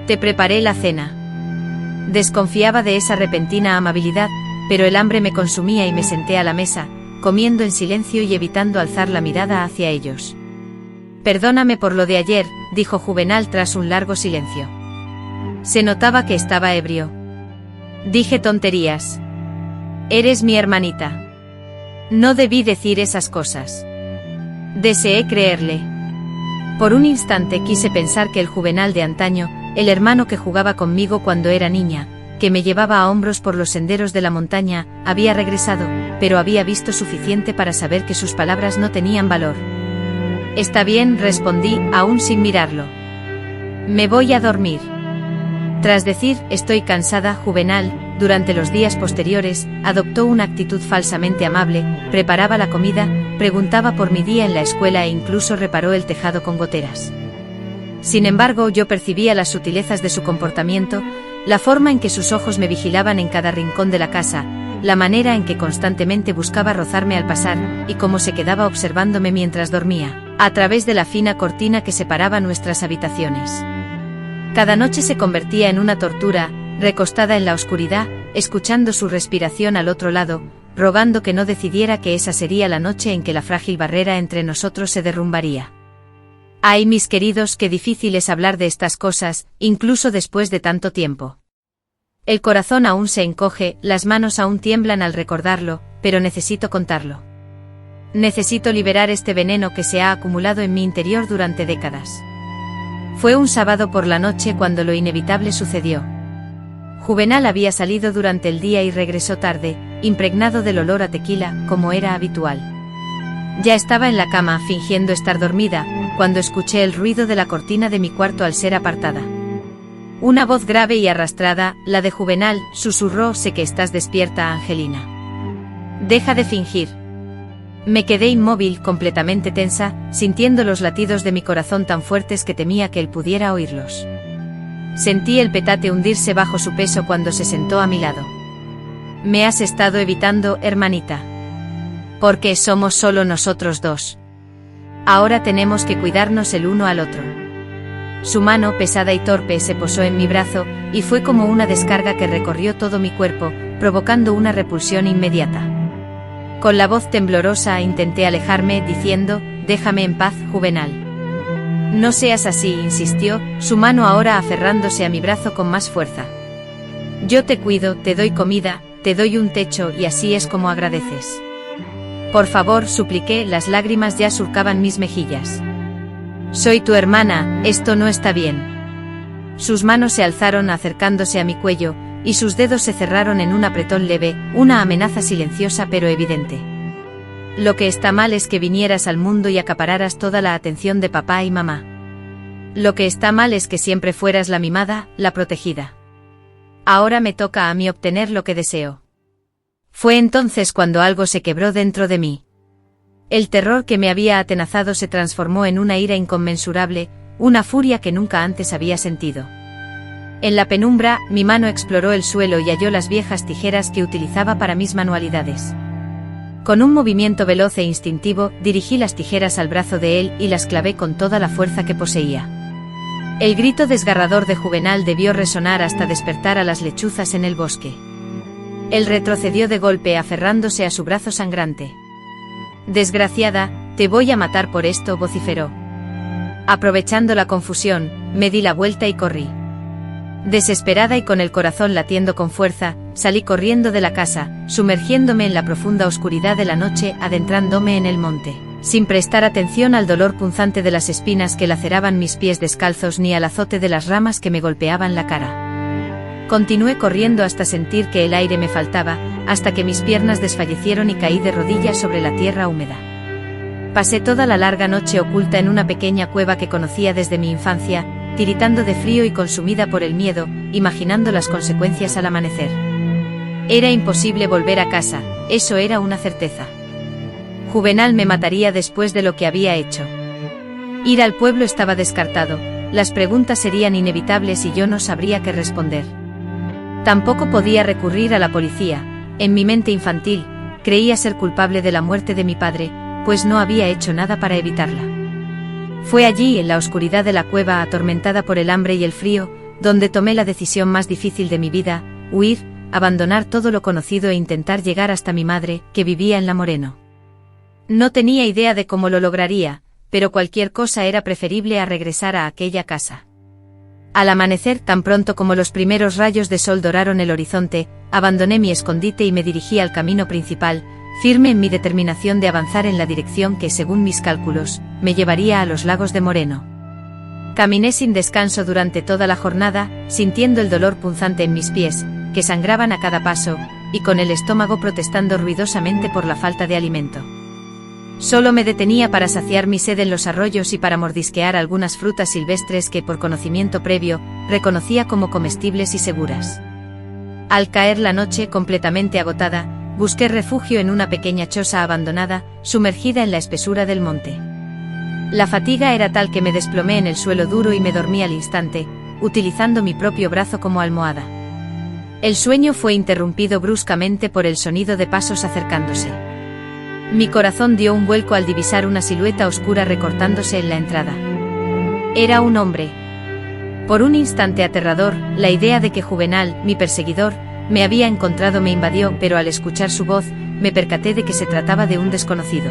Te preparé la cena». Desconfiaba de esa repentina amabilidad, pero el hambre me consumía y me senté a la mesa, comiendo en silencio y evitando alzar la mirada hacia ellos. «Perdóname por lo de ayer», dijo Juvenal tras un largo silencio. Se notaba que estaba ebrio. Dije tonterías. Eres mi hermanita. No debí decir esas cosas. Deseé creerle. Por un instante quise pensar que el Juvenal de antaño, el hermano que jugaba conmigo cuando era niña, que me llevaba a hombros por los senderos de la montaña, había regresado, pero había visto suficiente para saber que sus palabras no tenían valor. «Está bien», respondí, aún sin mirarlo. «Me voy a dormir». Tras decir «estoy cansada», Juvenal, durante los días posteriores, adoptó una actitud falsamente amable, preparaba la comida, preguntaba por mi día en la escuela e incluso reparó el tejado con goteras. Sin embargo, yo percibía las sutilezas de su comportamiento, la forma en que sus ojos me vigilaban en cada rincón de la casa, la manera en que constantemente buscaba rozarme al pasar, y cómo se quedaba observándome mientras dormía, a través de la fina cortina que separaba nuestras habitaciones. Cada noche se convertía en una tortura, recostada en la oscuridad, escuchando su respiración al otro lado, rogando que no decidiera que esa sería la noche en que la frágil barrera entre nosotros se derrumbaría. Ay, mis queridos, qué difícil es hablar de estas cosas, incluso después de tanto tiempo. El corazón aún se encoge, las manos aún tiemblan al recordarlo, pero necesito contarlo. Necesito liberar este veneno que se ha acumulado en mi interior durante décadas. Fue un sábado por la noche cuando lo inevitable sucedió. Juvenal había salido durante el día y regresó tarde, impregnado del olor a tequila, como era habitual. Ya estaba en la cama, fingiendo estar dormida, cuando escuché el ruido de la cortina de mi cuarto al ser apartada. Una voz grave y arrastrada, la de Juvenal, susurró: «Sé que estás despierta, Angelina. Deja de fingir». Me quedé inmóvil, completamente tensa, sintiendo los latidos de mi corazón tan fuertes que temía que él pudiera oírlos. Sentí el petate hundirse bajo su peso cuando se sentó a mi lado. «Me has estado evitando, hermanita. Porque somos solo nosotros dos. Ahora tenemos que cuidarnos el uno al otro». Su mano pesada y torpe se posó en mi brazo, y fue como una descarga que recorrió todo mi cuerpo, provocando una repulsión inmediata. Con la voz temblorosa intenté alejarme, diciendo: «Déjame en paz, Juvenal». «No seas así», insistió, su mano ahora aferrándose a mi brazo con más fuerza. «Yo te cuido, te doy comida, te doy un techo y así es como agradeces». «Por favor», supliqué, las lágrimas ya surcaban mis mejillas. «Soy tu hermana, esto no está bien». Sus manos se alzaron acercándose a mi cuello, y sus dedos se cerraron en un apretón leve, una amenaza silenciosa pero evidente. «Lo que está mal es que vinieras al mundo y acapararas toda la atención de papá y mamá. Lo que está mal es que siempre fueras la mimada, la protegida. Ahora me toca a mí obtener lo que deseo. Fue entonces cuando algo se quebró dentro de mí. El terror que me había atenazado se transformó en una ira inconmensurable, una furia que nunca antes había sentido. En la penumbra, mi mano exploró el suelo y halló las viejas tijeras que utilizaba para mis manualidades. Con un movimiento veloz e instintivo, dirigí las tijeras al brazo de él y las clavé con toda la fuerza que poseía. El grito desgarrador de Juvenal debió resonar hasta despertar a las lechuzas en el bosque. Él retrocedió de golpe aferrándose a su brazo sangrante. «Desgraciada, te voy a matar por esto», vociferó. Aprovechando la confusión, me di la vuelta y corrí. Desesperada y con el corazón latiendo con fuerza, salí corriendo de la casa, sumergiéndome en la profunda oscuridad de la noche, adentrándome en el monte, sin prestar atención al dolor punzante de las espinas que laceraban mis pies descalzos ni al azote de las ramas que me golpeaban la cara. Continué corriendo hasta sentir que el aire me faltaba, hasta que mis piernas desfallecieron y caí de rodillas sobre la tierra húmeda. Pasé toda la larga noche oculta en una pequeña cueva que conocía desde mi infancia, tiritando de frío y consumida por el miedo, imaginando las consecuencias al amanecer. Era imposible volver a casa, eso era una certeza. Juvenal me mataría después de lo que había hecho. Ir al pueblo estaba descartado, las preguntas serían inevitables y yo no sabría qué responder. Tampoco podía recurrir a la policía. En mi mente infantil, creía ser culpable de la muerte de mi padre, pues no había hecho nada para evitarla. Fue allí, en la oscuridad de la cueva, atormentada por el hambre y el frío, donde tomé la decisión más difícil de mi vida: huir, abandonar todo lo conocido e intentar llegar hasta mi madre, que vivía en La Moreno. No tenía idea de cómo lo lograría, pero cualquier cosa era preferible a regresar a aquella casa. Al amanecer, tan pronto como los primeros rayos de sol doraron el horizonte, abandoné mi escondite y me dirigí al camino principal, firme en mi determinación de avanzar en la dirección que, según mis cálculos, me llevaría a los lagos de Moreno. Caminé sin descanso durante toda la jornada, sintiendo el dolor punzante en mis pies, que sangraban a cada paso, y con el estómago protestando ruidosamente por la falta de alimento. Solo me detenía para saciar mi sed en los arroyos y para mordisquear algunas frutas silvestres que, por conocimiento previo, reconocía como comestibles y seguras. Al caer la noche, completamente agotada, busqué refugio en una pequeña choza abandonada, sumergida en la espesura del monte. La fatiga era tal que me desplomé en el suelo duro y me dormí al instante, utilizando mi propio brazo como almohada. El sueño fue interrumpido bruscamente por el sonido de pasos acercándose. Mi corazón dio un vuelco al divisar una silueta oscura recortándose en la entrada. Era un hombre. Por un instante aterrador, la idea de que Juvenal, mi perseguidor, me había encontrado me invadió, pero al escuchar su voz, me percaté de que se trataba de un desconocido.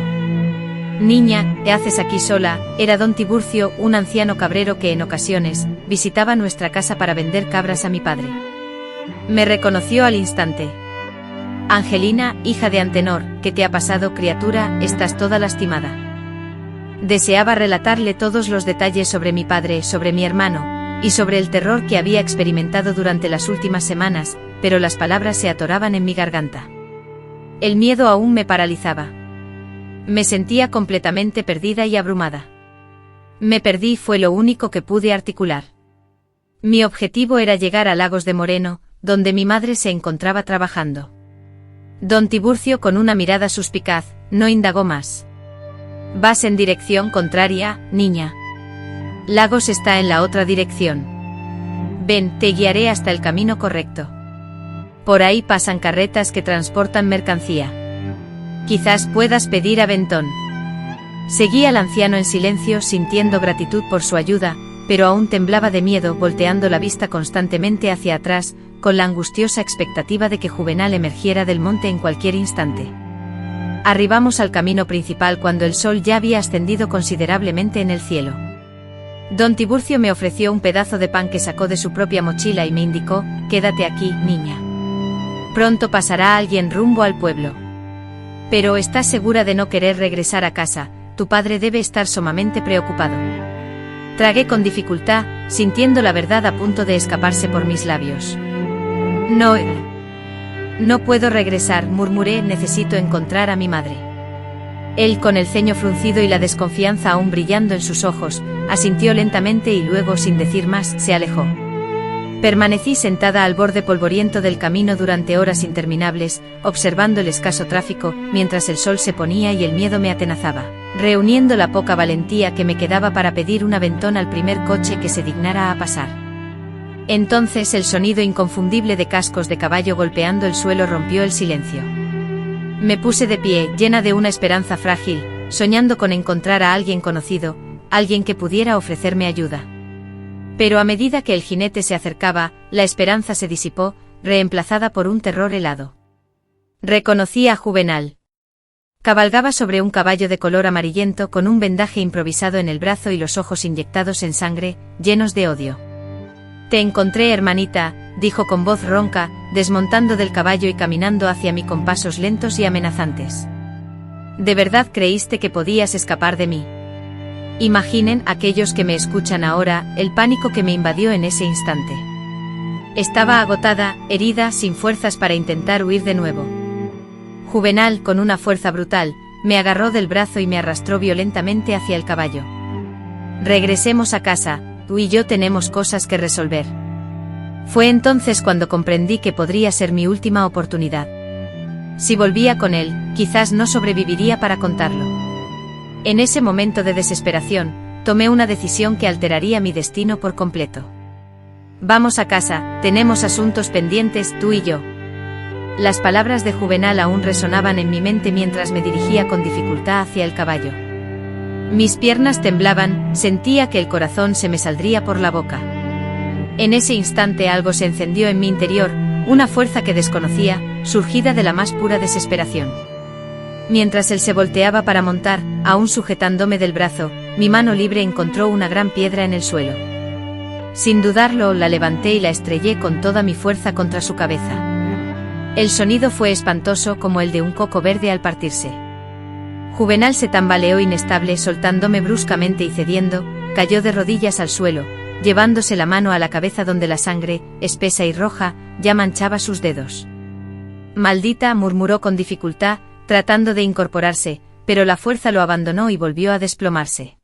«Niña, ¿qué haces aquí sola?», era don Tiburcio, un anciano cabrero que en ocasiones visitaba nuestra casa para vender cabras a mi padre. Me reconoció al instante. «Angelina, hija de Antenor, ¿qué te ha pasado, criatura? Estás toda lastimada». Deseaba relatarle todos los detalles sobre mi padre, sobre mi hermano, y sobre el terror que había experimentado durante las últimas semanas, pero las palabras se atoraban en mi garganta. El miedo aún me paralizaba. Me sentía completamente perdida y abrumada. Me perdí, fue lo único que pude articular. Mi objetivo era llegar a Lagos de Moreno, donde mi madre se encontraba trabajando. Don Tiburcio, con una mirada suspicaz, no indagó más. «Vas en dirección contraria, niña. Lagos está en la otra dirección. Ven, te guiaré hasta el camino correcto. Por ahí pasan carretas que transportan mercancía. Quizás puedas pedir aventón». Seguí al anciano en silencio, sintiendo gratitud por su ayuda, pero aún temblaba de miedo, volteando la vista constantemente hacia atrás, con la angustiosa expectativa de que Juvenal emergiera del monte en cualquier instante. Arribamos al camino principal cuando el sol ya había ascendido considerablemente en el cielo. Don Tiburcio me ofreció un pedazo de pan que sacó de su propia mochila y me indicó: «Quédate aquí, niña. Pronto pasará alguien rumbo al pueblo. Pero ¿estás segura de no querer regresar a casa? Tu padre debe estar sumamente preocupado». Tragué con dificultad, sintiendo la verdad a punto de escaparse por mis labios. No puedo regresar», murmuré, «necesito encontrar a mi madre». Él, con el ceño fruncido y la desconfianza aún brillando en sus ojos, asintió lentamente y luego, sin decir más, se alejó. Permanecí sentada al borde polvoriento del camino durante horas interminables, observando el escaso tráfico, mientras el sol se ponía y el miedo me atenazaba, reuniendo la poca valentía que me quedaba para pedir un aventón al primer coche que se dignara a pasar. Entonces el sonido inconfundible de cascos de caballo golpeando el suelo rompió el silencio. Me puse de pie, llena de una esperanza frágil, soñando con encontrar a alguien conocido, alguien que pudiera ofrecerme ayuda. Pero a medida que el jinete se acercaba, la esperanza se disipó, reemplazada por un terror helado. Reconocí a Juvenal. Cabalgaba sobre un caballo de color amarillento con un vendaje improvisado en el brazo y los ojos inyectados en sangre, llenos de odio. «Te encontré, hermanita», dijo con voz ronca, desmontando del caballo y caminando hacia mí con pasos lentos y amenazantes. «¿De verdad creíste que podías escapar de mí?» Imaginen, aquellos que me escuchan ahora, el pánico que me invadió en ese instante. Estaba agotada, herida, sin fuerzas para intentar huir de nuevo. Juvenal, con una fuerza brutal, me agarró del brazo y me arrastró violentamente hacia el caballo. «Regresemos a casa, tú y yo tenemos cosas que resolver». Fue entonces cuando comprendí que podría ser mi última oportunidad. Si volvía con él, quizás no sobreviviría para contarlo. En ese momento de desesperación, tomé una decisión que alteraría mi destino por completo. «Vamos a casa, tenemos asuntos pendientes, tú y yo». Las palabras de Juvenal aún resonaban en mi mente mientras me dirigía con dificultad hacia el caballo. Mis piernas temblaban, sentía que el corazón se me saldría por la boca. En ese instante algo se encendió en mi interior, una fuerza que desconocía, surgida de la más pura desesperación. Mientras él se volteaba para montar, aún sujetándome del brazo, mi mano libre encontró una gran piedra en el suelo. Sin dudarlo, la levanté y la estrellé con toda mi fuerza contra su cabeza. El sonido fue espantoso como el de un coco verde al partirse. Juvenal se tambaleó inestable, soltándome bruscamente y cediendo, cayó de rodillas al suelo, llevándose la mano a la cabeza donde la sangre, espesa y roja, ya manchaba sus dedos. «Maldita», murmuró con dificultad, tratando de incorporarse, pero la fuerza lo abandonó y volvió a desplomarse.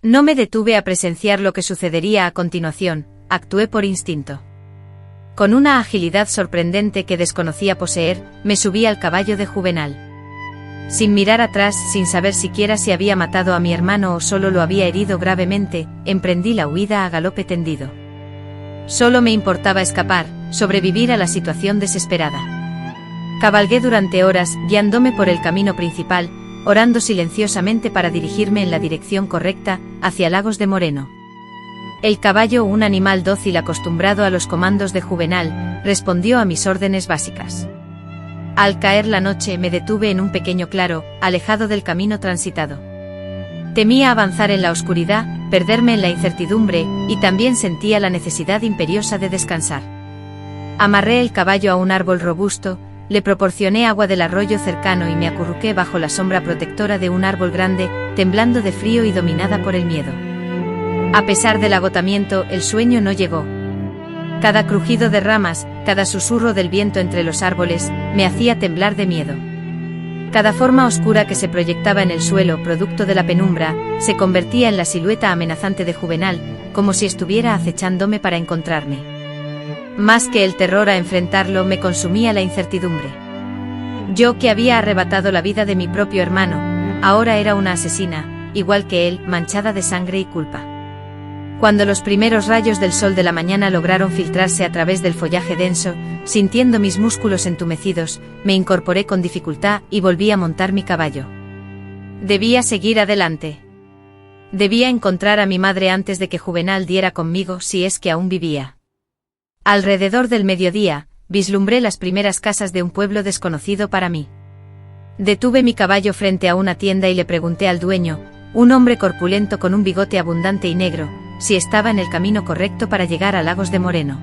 No me detuve a presenciar lo que sucedería a continuación, actué por instinto. Con una agilidad sorprendente que desconocía poseer, me subí al caballo de Juvenal. Sin mirar atrás, sin saber siquiera si había matado a mi hermano o solo lo había herido gravemente, emprendí la huida a galope tendido. Solo me importaba escapar, sobrevivir a la situación desesperada. Cabalgué durante horas, guiándome por el camino principal, orando silenciosamente para dirigirme en la dirección correcta, hacia Lagos de Moreno. El caballo, un animal dócil acostumbrado a los comandos de Juvenal, respondió a mis órdenes básicas. Al caer la noche me detuve en un pequeño claro, alejado del camino transitado. Temía avanzar en la oscuridad, perderme en la incertidumbre, y también sentía la necesidad imperiosa de descansar. Amarré el caballo a un árbol robusto, le proporcioné agua del arroyo cercano y me acurruqué bajo la sombra protectora de un árbol grande, temblando de frío y dominada por el miedo. A pesar del agotamiento, el sueño no llegó. Cada crujido de ramas, cada susurro del viento entre los árboles, me hacía temblar de miedo. Cada forma oscura que se proyectaba en el suelo, producto de la penumbra, se convertía en la silueta amenazante de Juvenal, como si estuviera acechándome para encontrarme. Más que el terror a enfrentarlo, me consumía la incertidumbre. Yo, que había arrebatado la vida de mi propio hermano, ahora era una asesina, igual que él, manchada de sangre y culpa. Cuando los primeros rayos del sol de la mañana lograron filtrarse a través del follaje denso, sintiendo mis músculos entumecidos, me incorporé con dificultad y volví a montar mi caballo. Debía seguir adelante. Debía encontrar a mi madre antes de que Juvenal diera conmigo, si es que aún vivía. Alrededor del mediodía, vislumbré las primeras casas de un pueblo desconocido para mí. Detuve mi caballo frente a una tienda y le pregunté al dueño, un hombre corpulento con un bigote abundante y negro, si estaba en el camino correcto para llegar a Lagos de Moreno.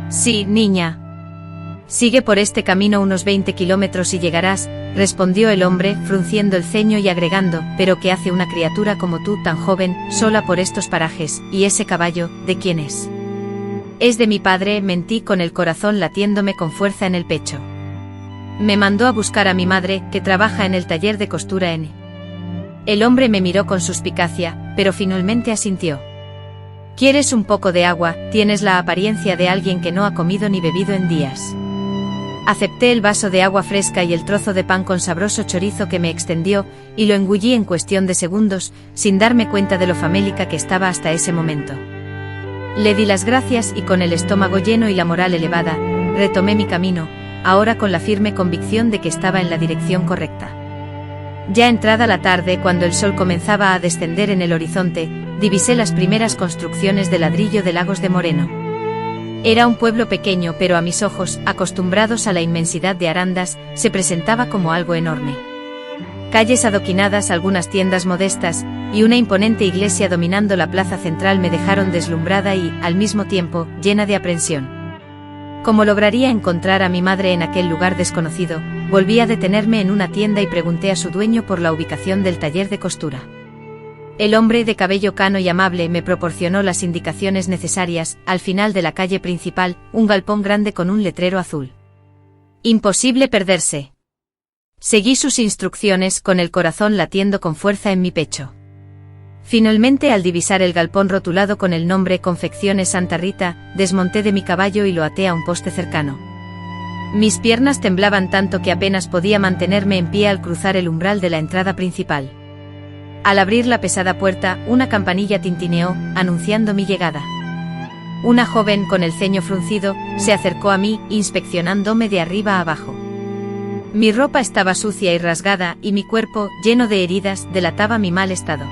«Sí, niña. Sigue por este camino unos 20 kilómetros y llegarás», respondió el hombre, frunciendo el ceño y agregando, «pero ¿qué hace una criatura como tú, tan joven, sola por estos parajes? ¿Y ese caballo, de quién es?» «Es de mi padre», mentí con el corazón latiéndome con fuerza en el pecho. «Me mandó a buscar a mi madre, que trabaja en el taller de costura en...». El hombre me miró con suspicacia, pero finalmente asintió. ¿Quieres un poco de agua? Tienes la apariencia de alguien que no ha comido ni bebido en días. Acepté el vaso de agua fresca y el trozo de pan con sabroso chorizo que me extendió, y lo engullí en cuestión de segundos, sin darme cuenta de lo famélica que estaba hasta ese momento. Le di las gracias y con el estómago lleno y la moral elevada, retomé mi camino, ahora con la firme convicción de que estaba en la dirección correcta. Ya entrada la tarde, cuando el sol comenzaba a descender en el horizonte, divisé las primeras construcciones de ladrillo de Lagos de Moreno. Era un pueblo pequeño, pero a mis ojos, acostumbrados a la inmensidad de Arandas, se presentaba como algo enorme. Calles adoquinadas, algunas tiendas modestas, y una imponente iglesia dominando la plaza central me dejaron deslumbrada y, al mismo tiempo, llena de aprensión. ¿Cómo lograría encontrar a mi madre en aquel lugar desconocido? Volví a detenerme en una tienda y pregunté a su dueño por la ubicación del taller de costura. El hombre de cabello cano y amable me proporcionó las indicaciones necesarias. Al final de la calle principal, un galpón grande con un letrero azul. Imposible perderse. Seguí sus instrucciones con el corazón latiendo con fuerza en mi pecho. Finalmente, al divisar el galpón rotulado con el nombre Confecciones Santa Rita, desmonté de mi caballo y lo até a un poste cercano. Mis piernas temblaban tanto que apenas podía mantenerme en pie al cruzar el umbral de la entrada principal. Al abrir la pesada puerta, una campanilla tintineó, anunciando mi llegada. Una joven con el ceño fruncido se acercó a mí, inspeccionándome de arriba a abajo. Mi ropa estaba sucia y rasgada, y mi cuerpo, lleno de heridas, delataba mi mal estado.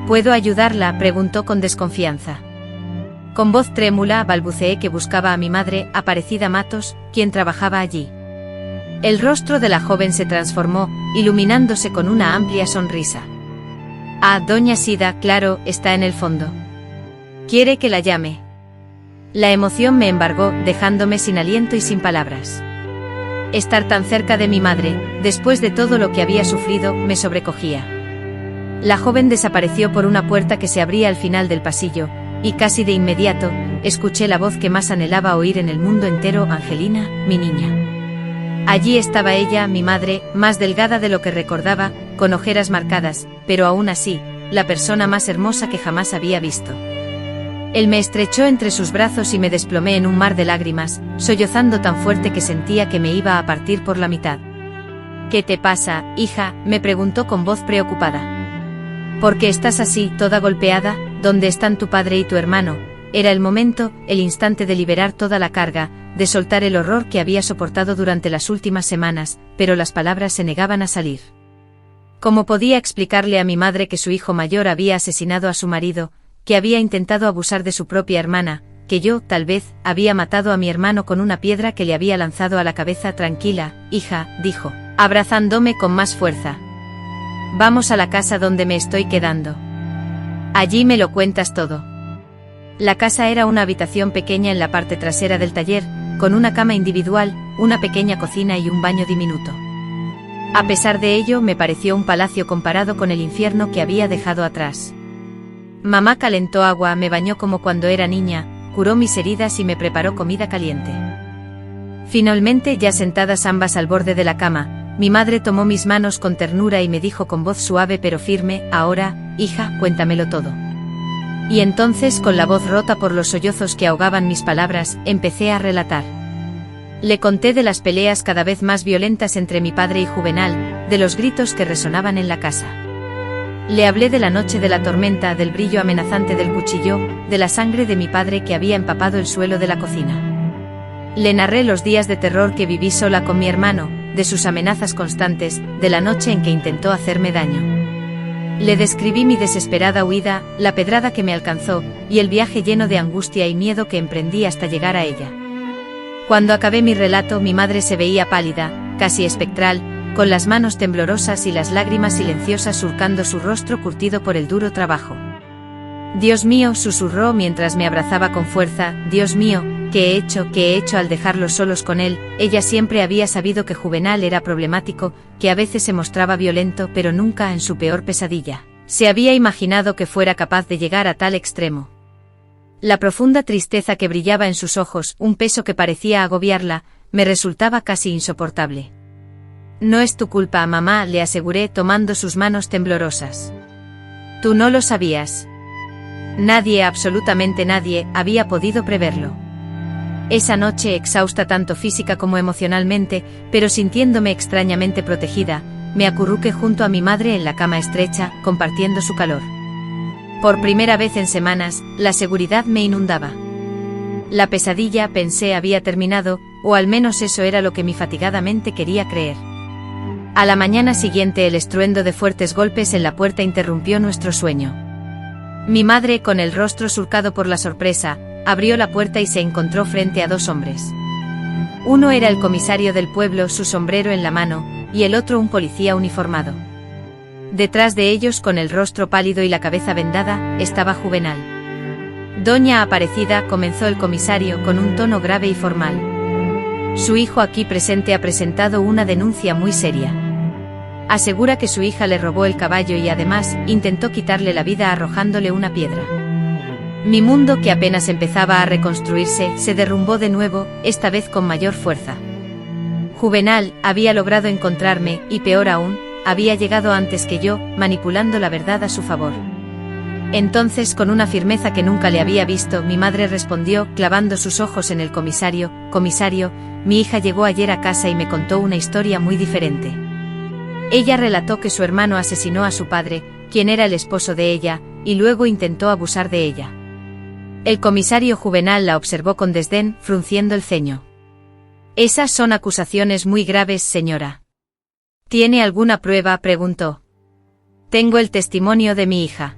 ¿Puedo ayudarla?, preguntó con desconfianza. Con voz trémula balbuceé que buscaba a mi madre, Aparecida Matos, quien trabajaba allí. El rostro de la joven se transformó, iluminándose con una amplia sonrisa. Ah, doña Sida, claro, está en el fondo. ¿Quiere que la llame? La emoción me embargó, dejándome sin aliento y sin palabras. Estar tan cerca de mi madre, después de todo lo que había sufrido, me sobrecogía. La joven desapareció por una puerta que se abría al final del pasillo, y casi de inmediato, escuché la voz que más anhelaba oír en el mundo entero: Angelina, mi niña. Allí estaba ella, mi madre, más delgada de lo que recordaba, con ojeras marcadas, pero aún así, la persona más hermosa que jamás había visto. Él me estrechó entre sus brazos y me desplomé en un mar de lágrimas, sollozando tan fuerte que sentía que me iba a partir por la mitad. ¿Qué te pasa, hija?, me preguntó con voz preocupada. ¿Por qué estás así, toda golpeada? ¿Dónde están tu padre y tu hermano? Era el momento, el instante de liberar toda la carga, de soltar el horror que había soportado durante las últimas semanas, pero las palabras se negaban a salir. ¿Cómo podía explicarle a mi madre que su hijo mayor había asesinado a su marido, que había intentado abusar de su propia hermana, que yo, tal vez, había matado a mi hermano con una piedra que le había lanzado a la cabeza? Tranquila, hija, dijo, abrazándome con más fuerza. Vamos a la casa donde me estoy quedando. Allí me lo cuentas todo. La casa era una habitación pequeña en la parte trasera del taller, con una cama individual, una pequeña cocina y un baño diminuto. A pesar de ello, me pareció un palacio comparado con el infierno que había dejado atrás. Mamá calentó agua, me bañó como cuando era niña, curó mis heridas y me preparó comida caliente. Finalmente, ya sentadas ambas al borde de la cama, mi madre tomó mis manos con ternura y me dijo con voz suave pero firme: ahora, hija, cuéntamelo todo. Y entonces, con la voz rota por los sollozos que ahogaban mis palabras, empecé a relatar. Le conté de las peleas cada vez más violentas entre mi padre y Juvenal, de los gritos que resonaban en la casa. Le hablé de la noche de la tormenta, del brillo amenazante del cuchillo, de la sangre de mi padre que había empapado el suelo de la cocina. Le narré los días de terror que viví sola con mi hermano, de sus amenazas constantes, de la noche en que intentó hacerme daño. Le describí mi desesperada huida, la pedrada que me alcanzó, y el viaje lleno de angustia y miedo que emprendí hasta llegar a ella. Cuando acabé mi relato, mi madre se veía pálida, casi espectral, con las manos temblorosas y las lágrimas silenciosas surcando su rostro curtido por el duro trabajo. Dios mío, susurró mientras me abrazaba con fuerza, Dios mío, ¿qué he hecho al dejarlos solos con él? Ella siempre había sabido que Juvenal era problemático, que a veces se mostraba violento, pero nunca en su peor pesadilla se había imaginado que fuera capaz de llegar a tal extremo. La profunda tristeza que brillaba en sus ojos, un peso que parecía agobiarla, me resultaba casi insoportable. No es tu culpa, mamá, le aseguré tomando sus manos temblorosas. Tú no lo sabías. Nadie, absolutamente nadie, había podido preverlo. Esa noche, exhausta tanto física como emocionalmente, pero sintiéndome extrañamente protegida, me acurruqué junto a mi madre en la cama estrecha, compartiendo su calor. Por primera vez en semanas, la seguridad me inundaba. La pesadilla, pensé, había terminado, o al menos eso era lo que mi fatigada mente quería creer. A la mañana siguiente el estruendo de fuertes golpes en la puerta interrumpió nuestro sueño. Mi madre, con el rostro surcado por la sorpresa, abrió la puerta y se encontró frente a dos hombres. Uno era el comisario del pueblo, su sombrero en la mano, y el otro un policía uniformado. Detrás de ellos, con el rostro pálido y la cabeza vendada, estaba Juvenal. Doña Aparecida, comenzó el comisario con un tono grave y formal. Su hijo aquí presente ha presentado una denuncia muy seria. Asegura que su hija le robó el caballo y además intentó quitarle la vida arrojándole una piedra. Mi mundo, que apenas empezaba a reconstruirse, se derrumbó de nuevo, esta vez con mayor fuerza. Juvenal había logrado encontrarme y, peor aún, había llegado antes que yo, manipulando la verdad a su favor. Entonces, con una firmeza que nunca le había visto, mi madre respondió, clavando sus ojos en el comisario: «Comisario, mi hija llegó ayer a casa y me contó una historia muy diferente. Ella relató que su hermano asesinó a su padre, quien era el esposo de ella, y luego intentó abusar de ella». El comisario Juvenal la observó con desdén, frunciendo el ceño. «Esas son acusaciones muy graves, señora». «¿Tiene alguna prueba?», preguntó. «Tengo el testimonio de mi hija.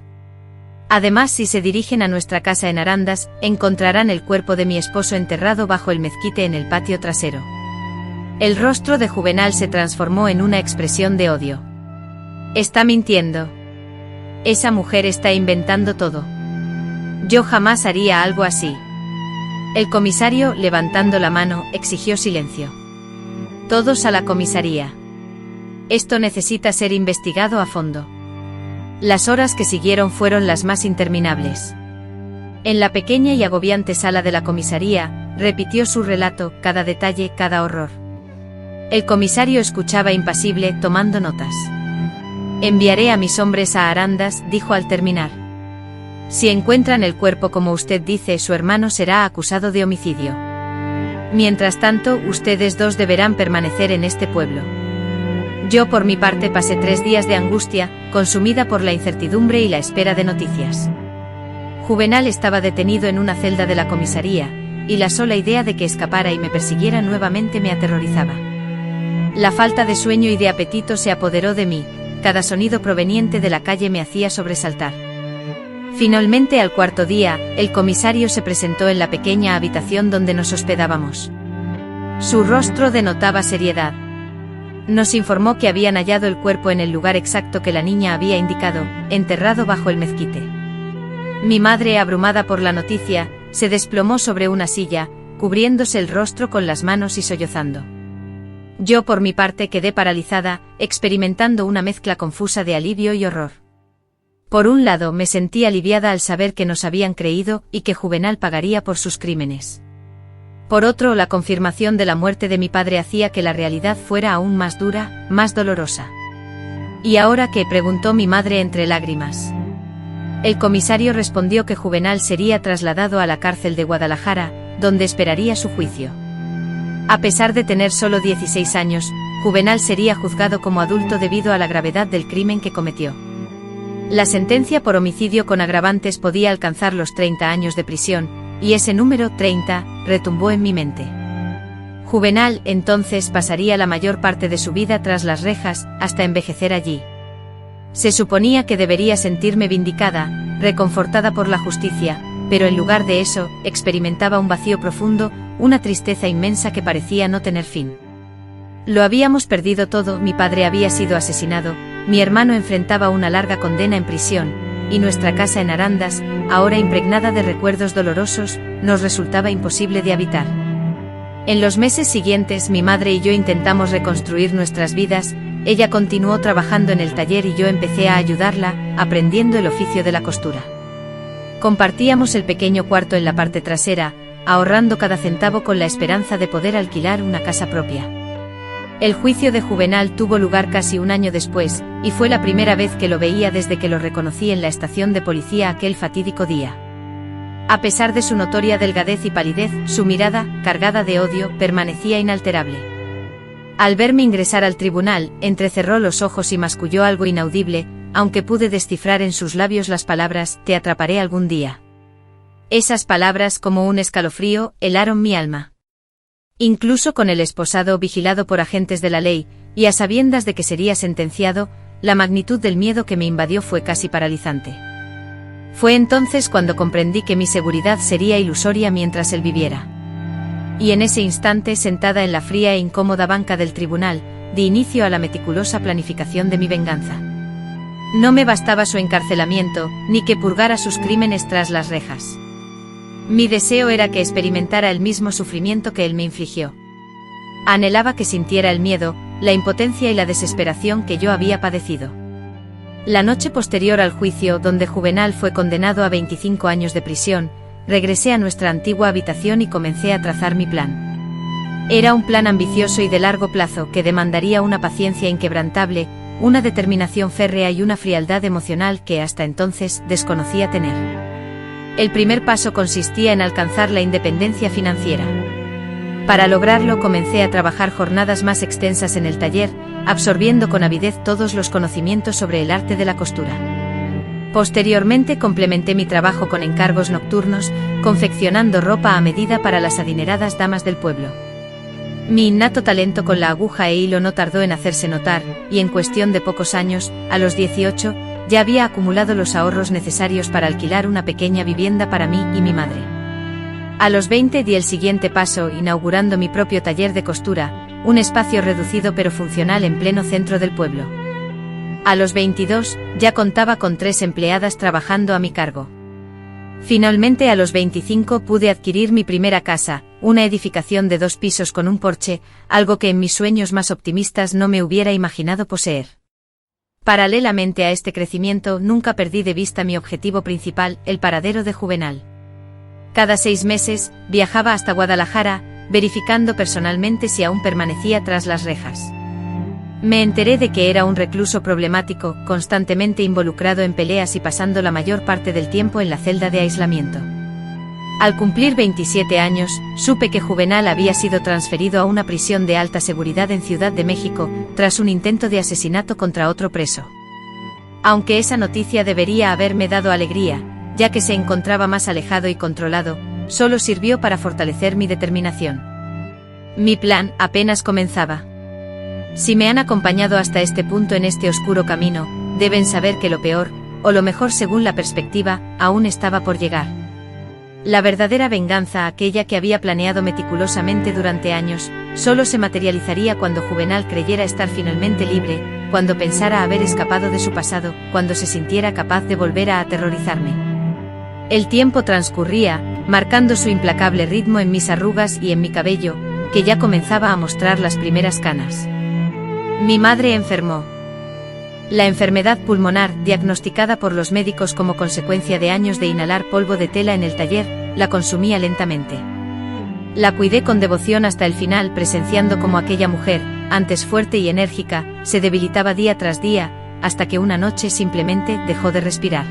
Además, si se dirigen a nuestra casa en Arandas, encontrarán el cuerpo de mi esposo enterrado bajo el mezquite en el patio trasero». El rostro de Juvenal se transformó en una expresión de odio. «Está mintiendo. Esa mujer está inventando todo. Yo jamás haría algo así». El comisario, levantando la mano, exigió silencio. «Todos a la comisaría. Esto necesita ser investigado a fondo». Las horas que siguieron fueron las más interminables. En la pequeña y agobiante sala de la comisaría, repitió su relato, cada detalle, cada horror. El comisario escuchaba impasible, tomando notas. «Enviaré a mis hombres a Arandas», dijo al terminar. «Si encuentran el cuerpo como usted dice, su hermano será acusado de homicidio. Mientras tanto, ustedes dos deberán permanecer en este pueblo». Yo, por mi parte, pasé 3 días de angustia, consumida por la incertidumbre y la espera de noticias. Juvenal estaba detenido en una celda de la comisaría, y la sola idea de que escapara y me persiguiera nuevamente me aterrorizaba. La falta de sueño y de apetito se apoderó de mí, cada sonido proveniente de la calle me hacía sobresaltar. Finalmente, al 4.º día, el comisario se presentó en la pequeña habitación donde nos hospedábamos. Su rostro denotaba seriedad. Nos informó que habían hallado el cuerpo en el lugar exacto que la niña había indicado, enterrado bajo el mezquite. Mi madre, abrumada por la noticia, se desplomó sobre una silla, cubriéndose el rostro con las manos y sollozando. Yo, por mi parte, quedé paralizada, experimentando una mezcla confusa de alivio y horror. Por un lado, me sentí aliviada al saber que nos habían creído y que Juvenal pagaría por sus crímenes. Por otro, la confirmación de la muerte de mi padre hacía que la realidad fuera aún más dura, más dolorosa. «¿Y ahora qué?», preguntó mi madre entre lágrimas. El comisario respondió que Juvenal sería trasladado a la cárcel de Guadalajara, donde esperaría su juicio. A pesar de tener solo 16 años, Juvenal sería juzgado como adulto debido a la gravedad del crimen que cometió. La sentencia por homicidio con agravantes podía alcanzar los 30 años de prisión, y ese número 30 retumbó en mi mente. Juvenal, entonces, pasaría la mayor parte de su vida tras las rejas, hasta envejecer allí. Se suponía que debería sentirme vindicada, reconfortada por la justicia, pero en lugar de eso, experimentaba un vacío profundo, una tristeza inmensa que parecía no tener fin. Lo habíamos perdido todo, mi padre había sido asesinado, mi hermano enfrentaba una larga condena en prisión, y nuestra casa en Arandas, ahora impregnada de recuerdos dolorosos, nos resultaba imposible de habitar. En los meses siguientes, mi madre y yo intentamos reconstruir nuestras vidas. Ella continuó trabajando en el taller y yo empecé a ayudarla, aprendiendo el oficio de la costura. Compartíamos el pequeño cuarto en la parte trasera, ahorrando cada centavo con la esperanza de poder alquilar una casa propia. El juicio de Juvenal tuvo lugar casi un año después, y fue la primera vez que lo veía desde que lo reconocí en la estación de policía aquel fatídico día. A pesar de su notoria delgadez y palidez, su mirada, cargada de odio, permanecía inalterable. Al verme ingresar al tribunal, entrecerró los ojos y masculló algo inaudible, aunque pude descifrar en sus labios las palabras: «Te atraparé algún día». Esas palabras, como un escalofrío, helaron mi alma. Incluso con el esposado vigilado por agentes de la ley, y a sabiendas de que sería sentenciado, la magnitud del miedo que me invadió fue casi paralizante. Fue entonces cuando comprendí que mi seguridad sería ilusoria mientras él viviera. Y en ese instante, sentada en la fría e incómoda banca del tribunal, di inicio a la meticulosa planificación de mi venganza. No me bastaba su encarcelamiento, ni que purgara sus crímenes tras las rejas. Mi deseo era que experimentara el mismo sufrimiento que él me infligió. Anhelaba que sintiera el miedo, la impotencia y la desesperación que yo había padecido. La noche posterior al juicio, donde Juvenal fue condenado a 25 años de prisión, regresé a nuestra antigua habitación y comencé a trazar mi plan. Era un plan ambicioso y de largo plazo que demandaría una paciencia inquebrantable, una determinación férrea y una frialdad emocional que hasta entonces desconocía tener. El primer paso consistía en alcanzar la independencia financiera. Para lograrlo comencé a trabajar jornadas más extensas en el taller, absorbiendo con avidez todos los conocimientos sobre el arte de la costura. Posteriormente complementé mi trabajo con encargos nocturnos, confeccionando ropa a medida para las adineradas damas del pueblo. Mi innato talento con la aguja e hilo no tardó en hacerse notar, y en cuestión de pocos años, a los 18, ya había acumulado los ahorros necesarios para alquilar una pequeña vivienda para mí y mi madre. A los 20 di el siguiente paso, inaugurando mi propio taller de costura, un espacio reducido pero funcional en pleno centro del pueblo. A los 22, ya contaba con 3 empleadas trabajando a mi cargo. Finalmente, a los 25 pude adquirir mi primera casa, una edificación de 2 pisos con un porche, algo que en mis sueños más optimistas no me hubiera imaginado poseer. Paralelamente a este crecimiento, nunca perdí de vista mi objetivo principal, el paradero de Juvenal. Cada 6 meses, viajaba hasta Guadalajara, verificando personalmente si aún permanecía tras las rejas. Me enteré de que era un recluso problemático, constantemente involucrado en peleas y pasando la mayor parte del tiempo en la celda de aislamiento. Al cumplir 27 años, supe que Juvenal había sido transferido a una prisión de alta seguridad en Ciudad de México, tras un intento de asesinato contra otro preso. Aunque esa noticia debería haberme dado alegría, ya que se encontraba más alejado y controlado, solo sirvió para fortalecer mi determinación. Mi plan apenas comenzaba. Si me han acompañado hasta este punto en este oscuro camino, deben saber que lo peor, o lo mejor según la perspectiva, aún estaba por llegar. La verdadera venganza, aquella que había planeado meticulosamente durante años, solo se materializaría cuando Juvenal creyera estar finalmente libre, cuando pensara haber escapado de su pasado, cuando se sintiera capaz de volver a aterrorizarme. El tiempo transcurría, marcando su implacable ritmo en mis arrugas y en mi cabello, que ya comenzaba a mostrar las primeras canas. Mi madre enfermó. La enfermedad pulmonar, diagnosticada por los médicos como consecuencia de años de inhalar polvo de tela en el taller, la consumía lentamente. La cuidé con devoción hasta el final, presenciando cómo aquella mujer, antes fuerte y enérgica, se debilitaba día tras día, hasta que una noche simplemente dejó de respirar.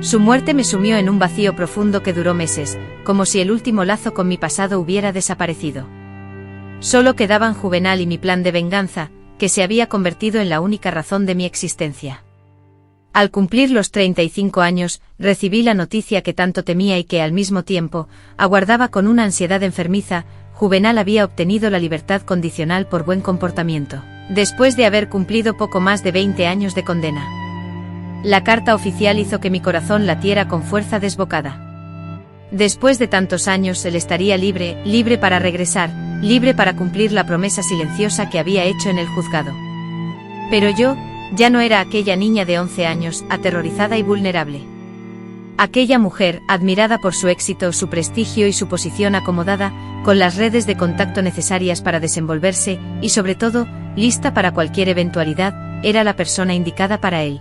Su muerte me sumió en un vacío profundo que duró meses, como si el último lazo con mi pasado hubiera desaparecido. Solo quedaban Juvenal y mi plan de venganza, que se había convertido en la única razón de mi existencia. Al cumplir los 35 años, recibí la noticia que tanto temía y que al mismo tiempo aguardaba con una ansiedad enfermiza. Juvenal había obtenido la libertad condicional por buen comportamiento, después de haber cumplido poco más de 20 años de condena. La carta oficial hizo que mi corazón latiera con fuerza desbocada. Después de tantos años él estaría libre, libre para regresar, libre para cumplir la promesa silenciosa que había hecho en el juzgado. Pero yo, ya no era aquella niña de 11 años, aterrorizada y vulnerable. Aquella mujer, admirada por su éxito, su prestigio y su posición acomodada, con las redes de contacto necesarias para desenvolverse, y sobre todo, lista para cualquier eventualidad, era la persona indicada para él.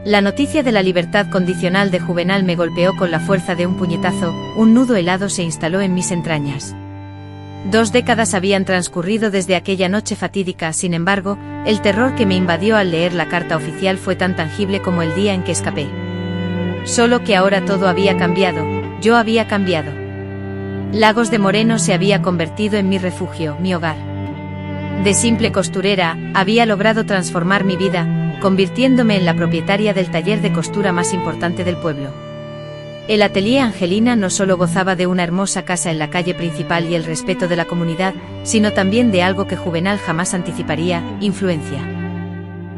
La noticia de la libertad condicional de Juvenal me golpeó con la fuerza de un puñetazo, un nudo helado se instaló en mis entrañas. 2 décadas habían transcurrido desde aquella noche fatídica, sin embargo, el terror que me invadió al leer la carta oficial fue tan tangible como el día en que escapé. Solo que ahora todo había cambiado, yo había cambiado. Lagos de Moreno se había convertido en mi refugio, mi hogar. De simple costurera, había logrado transformar mi vida, convirtiéndome en la propietaria del taller de costura más importante del pueblo. El atelier Angelina no solo gozaba de una hermosa casa en la calle principal y el respeto de la comunidad, sino también de algo que Juvenal jamás anticiparía: influencia.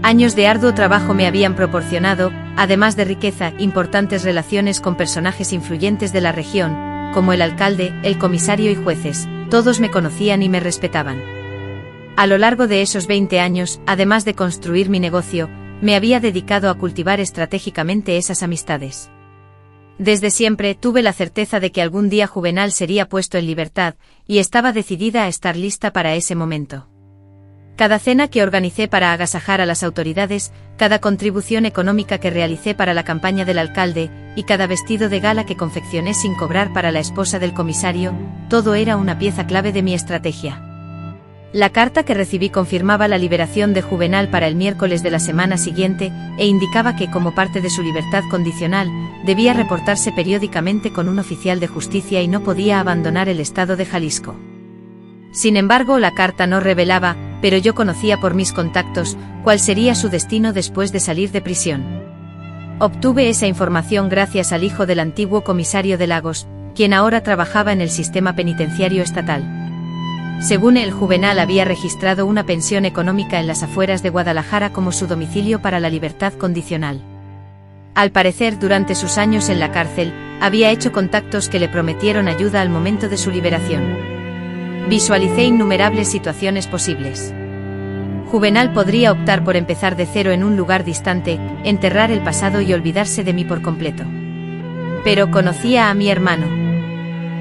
Años de arduo trabajo me habían proporcionado, además de riqueza, importantes relaciones con personajes influyentes de la región, como el alcalde, el comisario y jueces. Todos me conocían y me respetaban. A lo largo de esos 20 años, además de construir mi negocio, me había dedicado a cultivar estratégicamente esas amistades. Desde siempre tuve la certeza de que algún día Juvenal sería puesto en libertad, y estaba decidida a estar lista para ese momento. Cada cena que organicé para agasajar a las autoridades, cada contribución económica que realicé para la campaña del alcalde, y cada vestido de gala que confeccioné sin cobrar para la esposa del comisario, todo era una pieza clave de mi estrategia. La carta que recibí confirmaba la liberación de Juvenal para el miércoles de la semana siguiente, e indicaba que, como parte de su libertad condicional, debía reportarse periódicamente con un oficial de justicia y no podía abandonar el estado de Jalisco. Sin embargo, la carta no revelaba, pero yo conocía por mis contactos, cuál sería su destino después de salir de prisión. Obtuve esa información gracias al hijo del antiguo comisario de Lagos, quien ahora trabajaba en el sistema penitenciario estatal. Según él, Juvenal había registrado una pensión económica en las afueras de Guadalajara como su domicilio para la libertad condicional. Al parecer, durante sus años en la cárcel, había hecho contactos que le prometieron ayuda al momento de su liberación. Visualicé innumerables situaciones posibles. Juvenal podría optar por empezar de cero en un lugar distante, enterrar el pasado y olvidarse de mí por completo. Pero conocía a mi hermano.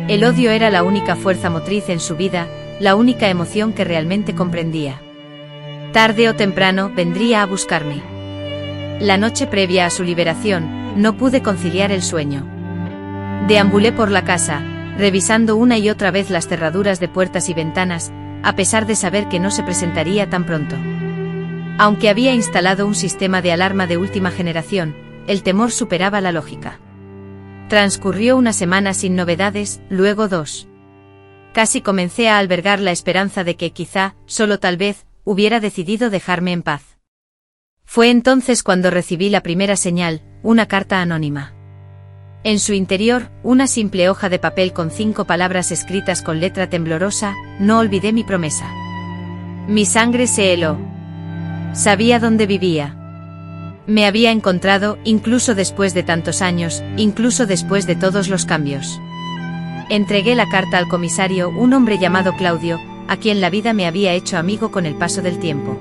El odio era la única fuerza motriz en su vida, la única emoción que realmente comprendía. Tarde o temprano vendría a buscarme. La noche previa a su liberación, no pude conciliar el sueño. Deambulé por la casa, revisando una y otra vez las cerraduras de puertas y ventanas, a pesar de saber que no se presentaría tan pronto. Aunque había instalado un sistema de alarma de última generación, el temor superaba la lógica. Transcurrió una semana sin novedades, luego 2. Casi comencé a albergar la esperanza de que quizá, solo tal vez, hubiera decidido dejarme en paz. Fue entonces cuando recibí la primera señal, una carta anónima. En su interior, una simple hoja de papel con 5 palabras escritas con letra temblorosa: no olvidé mi promesa. Mi sangre se heló. Sabía dónde vivía. Me había encontrado, incluso después de tantos años, incluso después de todos los cambios. Entregué la carta al comisario, un hombre llamado Claudio, a quien la vida me había hecho amigo con el paso del tiempo.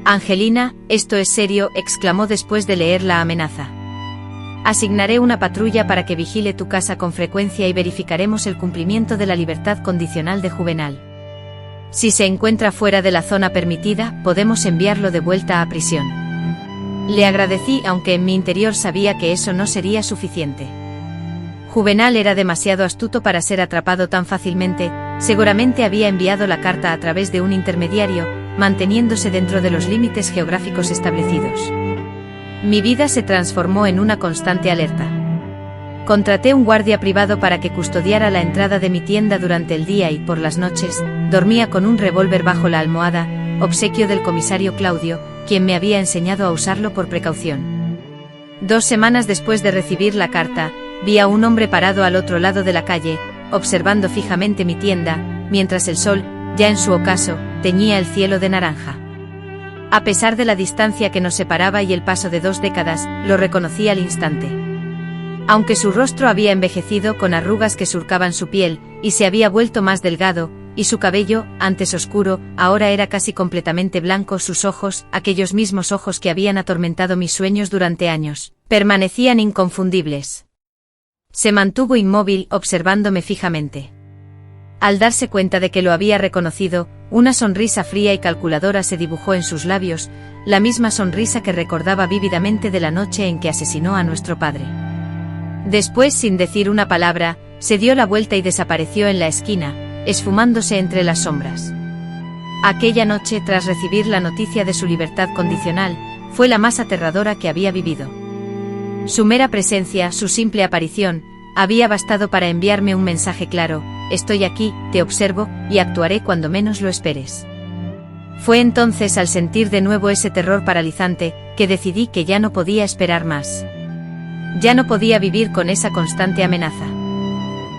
Angelina, esto es serio, exclamó después de leer la amenaza. Asignaré una patrulla para que vigile tu casa con frecuencia y verificaremos el cumplimiento de la libertad condicional de Juvenal. Si se encuentra fuera de la zona permitida, podemos enviarlo de vuelta a prisión. Le agradecí, aunque en mi interior sabía que eso no sería suficiente. Juvenal era demasiado astuto para ser atrapado tan fácilmente, seguramente había enviado la carta a través de un intermediario, manteniéndose dentro de los límites geográficos establecidos. Mi vida se transformó en una constante alerta. Contraté un guardia privado para que custodiara la entrada de mi tienda durante el día y por las noches, dormía con un revólver bajo la almohada, obsequio del comisario Claudio, quien me había enseñado a usarlo por precaución. 2 semanas después de recibir la carta, vi a un hombre parado al otro lado de la calle, observando fijamente mi tienda, mientras el sol, ya en su ocaso, teñía el cielo de naranja. A pesar de la distancia que nos separaba y el paso de 2 décadas, lo reconocí al instante. Aunque su rostro había envejecido con arrugas que surcaban su piel, y se había vuelto más delgado, y su cabello, antes oscuro, ahora era casi completamente blanco, sus ojos, aquellos mismos ojos que habían atormentado mis sueños durante años, permanecían inconfundibles. Se mantuvo inmóvil, observándome fijamente. Al darse cuenta de que lo había reconocido, una sonrisa fría y calculadora se dibujó en sus labios, la misma sonrisa que recordaba vívidamente de la noche en que asesinó a nuestro padre. Después, sin decir una palabra, se dio la vuelta y desapareció en la esquina, esfumándose entre las sombras. Aquella noche, tras recibir la noticia de su libertad condicional, fue la más aterradora que había vivido. Su mera presencia, su simple aparición, había bastado para enviarme un mensaje claro: estoy aquí, te observo, y actuaré cuando menos lo esperes. Fue entonces, al sentir de nuevo ese terror paralizante, que decidí que ya no podía esperar más. Ya no podía vivir con esa constante amenaza.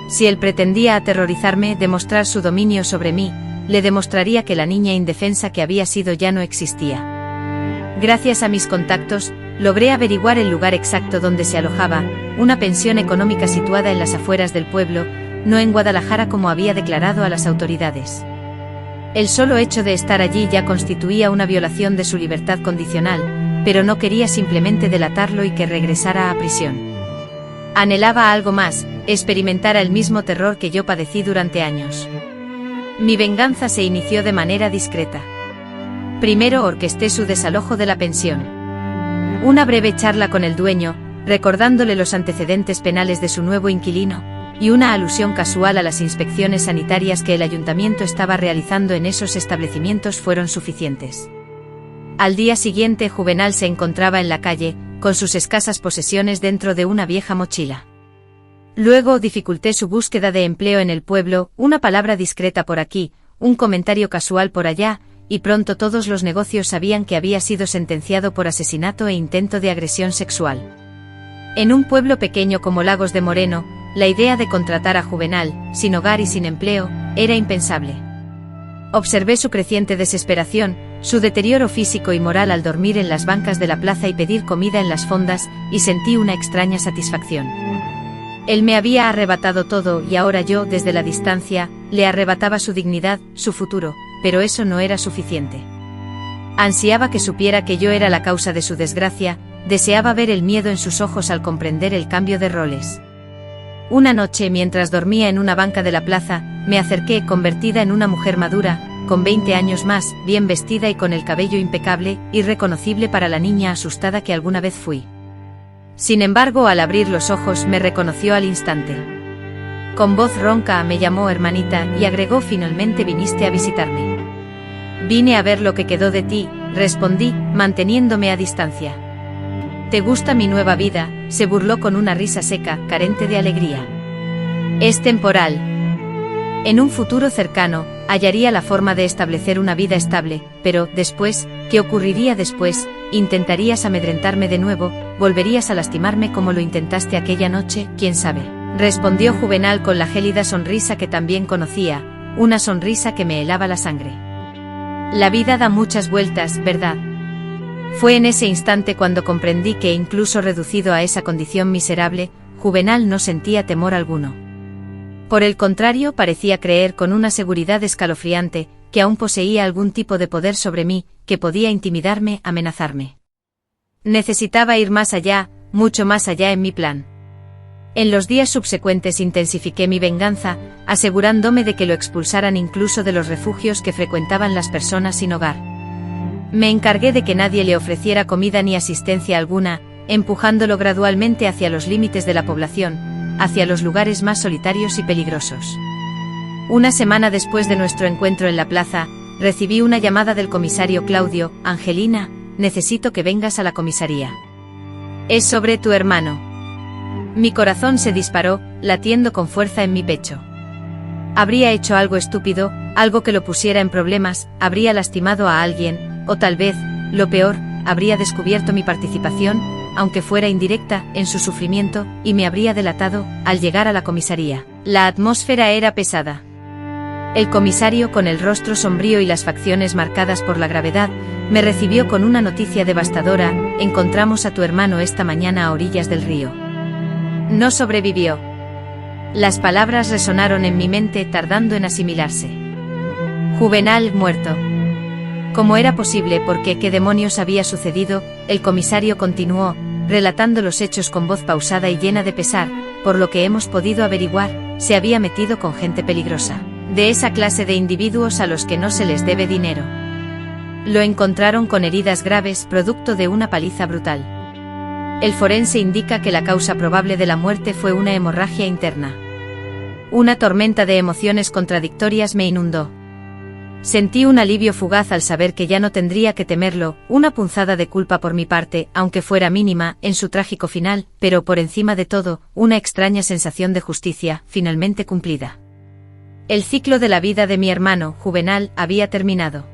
Si él pretendía aterrorizarme, demostrar su dominio sobre mí, le demostraría que la niña indefensa que había sido ya no existía. Gracias a mis contactos, logré averiguar el lugar exacto donde se alojaba, una pensión económica situada en las afueras del pueblo, no en Guadalajara como había declarado a las autoridades. El solo hecho de estar allí ya constituía una violación de su libertad condicional, pero no quería simplemente delatarlo y que regresara a prisión. Anhelaba algo más, experimentara el mismo terror que yo padecí durante años. Mi venganza se inició de manera discreta. Primero orquesté su desalojo de la pensión. Una breve charla con el dueño, recordándole los antecedentes penales de su nuevo inquilino, y una alusión casual a las inspecciones sanitarias que el ayuntamiento estaba realizando en esos establecimientos fueron suficientes. Al día siguiente, Juvenal se encontraba en la calle, con sus escasas posesiones dentro de una vieja mochila. Luego dificulté su búsqueda de empleo en el pueblo, una palabra discreta por aquí, un comentario casual por allá, y pronto todos los negocios sabían que había sido sentenciado por asesinato e intento de agresión sexual. En un pueblo pequeño como Lagos de Moreno, la idea de contratar a Juvenal, sin hogar y sin empleo, era impensable. Observé su creciente desesperación, su deterioro físico y moral al dormir en las bancas de la plaza y pedir comida en las fondas, y sentí una extraña satisfacción. Él me había arrebatado todo y ahora yo, desde la distancia, le arrebataba su dignidad, su futuro, pero eso no era suficiente. Ansiaba que supiera que yo era la causa de su desgracia, deseaba ver el miedo en sus ojos al comprender el cambio de roles. Una noche, mientras dormía en una banca de la plaza, me acerqué, convertida en una mujer madura, con 20 años más, bien vestida y con el cabello impecable, irreconocible para la niña asustada que alguna vez fui. Sin embargo, al abrir los ojos me reconoció al instante. Con voz ronca me llamó hermanita y agregó: finalmente viniste a visitarme. Vine a ver lo que quedó de ti, respondí, manteniéndome a distancia. ¿Te gusta mi nueva vida?, se burló con una risa seca, carente de alegría. Es temporal. En un futuro cercano, hallaría la forma de establecer una vida estable, pero, después, ¿qué ocurriría después? ¿Intentarías amedrentarme de nuevo? ¿Volverías a lastimarme como lo intentaste aquella noche? ¿Quién sabe?, respondió Juvenal con la gélida sonrisa que también conocía, una sonrisa que me helaba la sangre. La vida da muchas vueltas, ¿verdad? Fue en ese instante cuando comprendí que, incluso reducido a esa condición miserable, Juvenal no sentía temor alguno. Por el contrario, parecía creer con una seguridad escalofriante que aún poseía algún tipo de poder sobre mí, que podía intimidarme, amenazarme. Necesitaba ir más allá, mucho más allá en mi plan. En los días subsecuentes intensifiqué mi venganza, asegurándome de que lo expulsaran incluso de los refugios que frecuentaban las personas sin hogar. Me encargué de que nadie le ofreciera comida ni asistencia alguna, empujándolo gradualmente hacia los límites de la población, hacia los lugares más solitarios y peligrosos. Una semana después de nuestro encuentro en la plaza, recibí una llamada del comisario Claudio: Angelina, necesito que vengas a la comisaría. Es sobre tu hermano. Mi corazón se disparó, latiendo con fuerza en mi pecho. Habría hecho algo estúpido, algo que lo pusiera en problemas, habría lastimado a alguien, o tal vez, lo peor, habría descubierto mi participación, aunque fuera indirecta, en su sufrimiento, y me habría delatado. Al llegar a la comisaría, la atmósfera era pesada. El comisario, con el rostro sombrío y las facciones marcadas por la gravedad, me recibió con una noticia devastadora: encontramos a tu hermano esta mañana a orillas del río. No sobrevivió. Las palabras resonaron en mi mente, tardando en asimilarse. Juvenal muerto. ¿Cómo era posible? ¿Por qué? ¿Qué demonios había sucedido? El comisario continuó, relatando los hechos con voz pausada y llena de pesar. Por lo que hemos podido averiguar, se había metido con gente peligrosa, de esa clase de individuos a los que no se les debe dinero. Lo encontraron con heridas graves, producto de una paliza brutal. El forense indica que la causa probable de la muerte fue una hemorragia interna. Una tormenta de emociones contradictorias me inundó. Sentí un alivio fugaz al saber que ya no tendría que temerlo, una punzada de culpa por mi parte, aunque fuera mínima, en su trágico final, pero por encima de todo, una extraña sensación de justicia, finalmente cumplida. El ciclo de la vida de mi hermano, Juvenal, había terminado.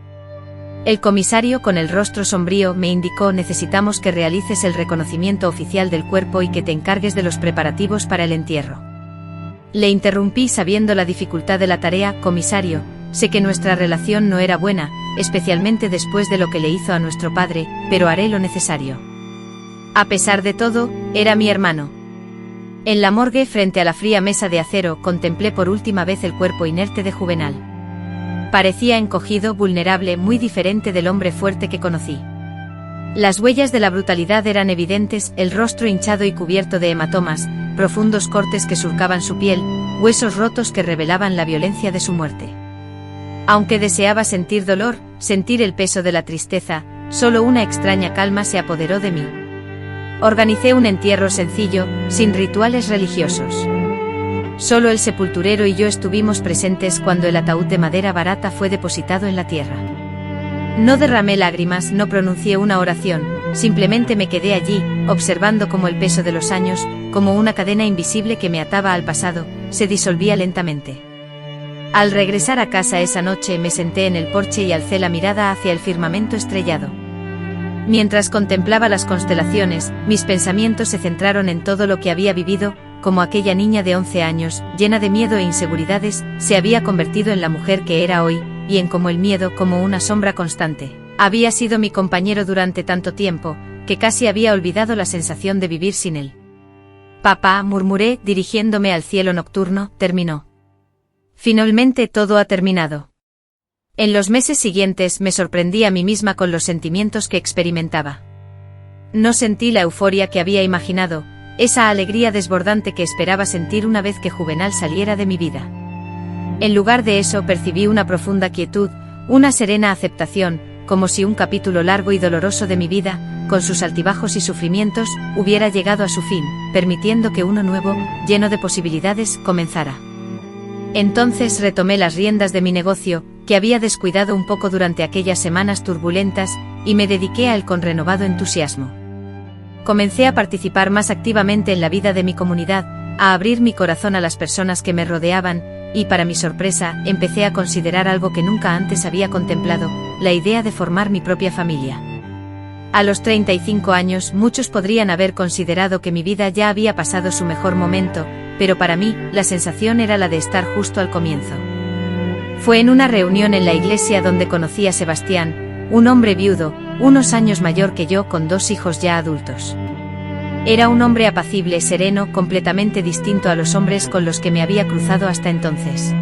El comisario, con el rostro sombrío, me indicó: necesitamos que realices el reconocimiento oficial del cuerpo y que te encargues de los preparativos para el entierro. Le interrumpí sabiendo la dificultad de la tarea: comisario, sé que nuestra relación no era buena, especialmente después de lo que le hizo a nuestro padre, pero haré lo necesario. A pesar de todo, era mi hermano. En la morgue, frente a la fría mesa de acero, contemplé por última vez el cuerpo inerte de Juvenal. Parecía encogido, vulnerable, muy diferente del hombre fuerte que conocí. Las huellas de la brutalidad eran evidentes: el rostro hinchado y cubierto de hematomas, profundos cortes que surcaban su piel, huesos rotos que revelaban la violencia de su muerte. Aunque deseaba sentir dolor, sentir el peso de la tristeza, solo una extraña calma se apoderó de mí. Organicé un entierro sencillo, sin rituales religiosos. Solo el sepulturero y yo estuvimos presentes cuando el ataúd de madera barata fue depositado en la tierra. No derramé lágrimas, no pronuncié una oración, simplemente me quedé allí, observando cómo el peso de los años, como una cadena invisible que me ataba al pasado, se disolvía lentamente. Al regresar a casa esa noche me senté en el porche y alcé la mirada hacia el firmamento estrellado. Mientras contemplaba las constelaciones, mis pensamientos se centraron en todo lo que había vivido, como aquella niña de 11 años, llena de miedo e inseguridades, se había convertido en la mujer que era hoy, y en cómo el miedo, como una sombra constante, había sido mi compañero durante tanto tiempo, que casi había olvidado la sensación de vivir sin él. Papá, murmuré, dirigiéndome al cielo nocturno, terminó. Finalmente todo ha terminado. En los meses siguientes me sorprendí a mí misma con los sentimientos que experimentaba. No sentí la euforia que había imaginado, esa alegría desbordante que esperaba sentir una vez que Juvenal saliera de mi vida. En lugar de eso percibí una profunda quietud, una serena aceptación, como si un capítulo largo y doloroso de mi vida, con sus altibajos y sufrimientos, hubiera llegado a su fin, permitiendo que uno nuevo, lleno de posibilidades, comenzara. Entonces retomé las riendas de mi negocio, que había descuidado un poco durante aquellas semanas turbulentas, y me dediqué a él con renovado entusiasmo. Comencé a participar más activamente en la vida de mi comunidad, a abrir mi corazón a las personas que me rodeaban, y para mi sorpresa, empecé a considerar algo que nunca antes había contemplado: la idea de formar mi propia familia. A los 35 años, muchos podrían haber considerado que mi vida ya había pasado su mejor momento, pero para mí, la sensación era la de estar justo al comienzo. Fue en una reunión en la iglesia donde conocí a Sebastián, un hombre viudo, unos años mayor que yo, con 2 hijos ya adultos. Era un hombre apacible, sereno, completamente distinto a los hombres con los que me había cruzado hasta entonces.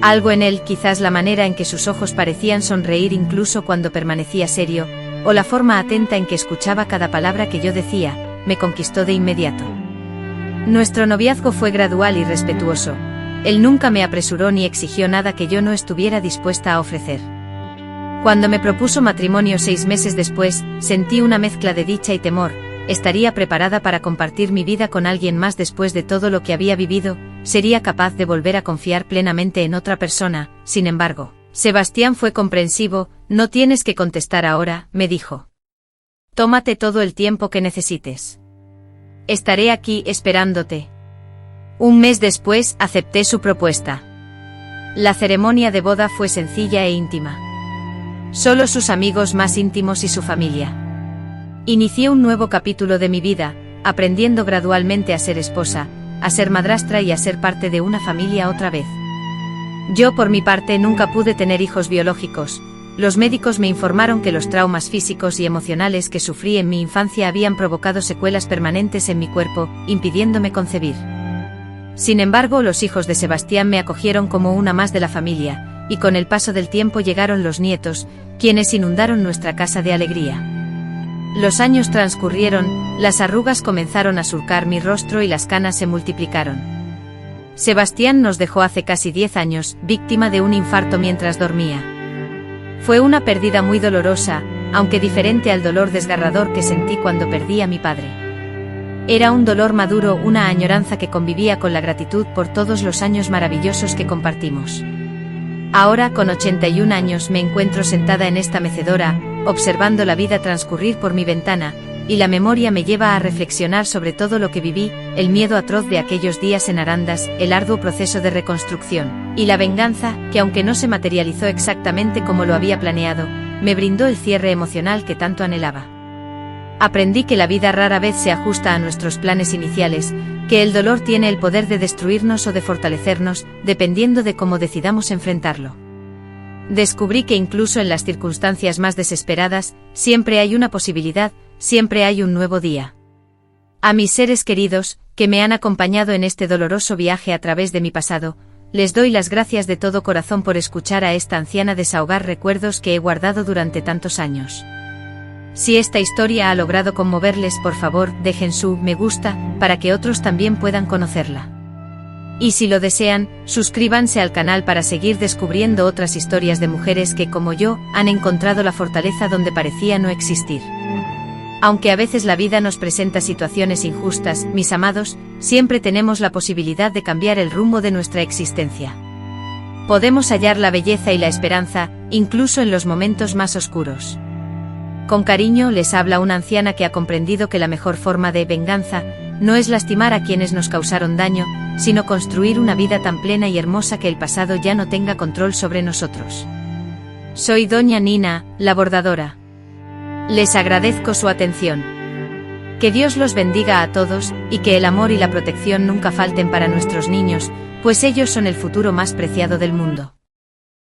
Algo en él, quizás la manera en que sus ojos parecían sonreír incluso cuando permanecía serio, o la forma atenta en que escuchaba cada palabra que yo decía, me conquistó de inmediato. Nuestro noviazgo fue gradual y respetuoso. Él nunca me apresuró ni exigió nada que yo no estuviera dispuesta a ofrecer. Cuando me propuso matrimonio 6 meses después, sentí una mezcla de dicha y temor. ¿Estaría preparada para compartir mi vida con alguien más después de todo lo que había vivido? ¿Sería capaz de volver a confiar plenamente en otra persona? Sin embargo, Sebastián fue comprensivo. No tienes que contestar ahora, me dijo. Tómate todo el tiempo que necesites. Estaré aquí esperándote. Un mes después, acepté su propuesta. La ceremonia de boda fue sencilla e íntima. Solo sus amigos más íntimos y su familia. Inicié un nuevo capítulo de mi vida, aprendiendo gradualmente a ser esposa, a ser madrastra y a ser parte de una familia otra vez. Yo, por mi parte, nunca pude tener hijos biológicos. Los médicos me informaron que los traumas físicos y emocionales que sufrí en mi infancia habían provocado secuelas permanentes en mi cuerpo, impidiéndome concebir. Sin embargo, los hijos de Sebastián me acogieron como una más de la familia, y con el paso del tiempo llegaron los nietos, quienes inundaron nuestra casa de alegría. Los años transcurrieron, las arrugas comenzaron a surcar mi rostro y las canas se multiplicaron. Sebastián nos dejó hace casi 10 años, víctima de un infarto mientras dormía. Fue una pérdida muy dolorosa, aunque diferente al dolor desgarrador que sentí cuando perdí a mi padre. Era un dolor maduro, una añoranza que convivía con la gratitud por todos los años maravillosos que compartimos. Ahora, con 81 años, me encuentro sentada en esta mecedora, observando la vida transcurrir por mi ventana, y la memoria me lleva a reflexionar sobre todo lo que viví, el miedo atroz de aquellos días en Arandas, el arduo proceso de reconstrucción, y la venganza, que aunque no se materializó exactamente como lo había planeado, me brindó el cierre emocional que tanto anhelaba. Aprendí que la vida rara vez se ajusta a nuestros planes iniciales, que el dolor tiene el poder de destruirnos o de fortalecernos, dependiendo de cómo decidamos enfrentarlo. Descubrí que incluso en las circunstancias más desesperadas, siempre hay una posibilidad, siempre hay un nuevo día. A mis seres queridos, que me han acompañado en este doloroso viaje a través de mi pasado, les doy las gracias de todo corazón por escuchar a esta anciana desahogar recuerdos que he guardado durante tantos años. Si esta historia ha logrado conmoverles, por favor, dejen su me gusta, para que otros también puedan conocerla. Y si lo desean, suscríbanse al canal para seguir descubriendo otras historias de mujeres que, como yo, han encontrado la fortaleza donde parecía no existir. Aunque a veces la vida nos presenta situaciones injustas, mis amados, siempre tenemos la posibilidad de cambiar el rumbo de nuestra existencia. Podemos hallar la belleza y la esperanza, incluso en los momentos más oscuros. Con cariño les habla una anciana que ha comprendido que la mejor forma de venganza no es lastimar a quienes nos causaron daño, sino construir una vida tan plena y hermosa que el pasado ya no tenga control sobre nosotros. Soy Doña Nina, la bordadora. Les agradezco su atención. Que Dios los bendiga a todos, y que el amor y la protección nunca falten para nuestros niños, pues ellos son el futuro más preciado del mundo.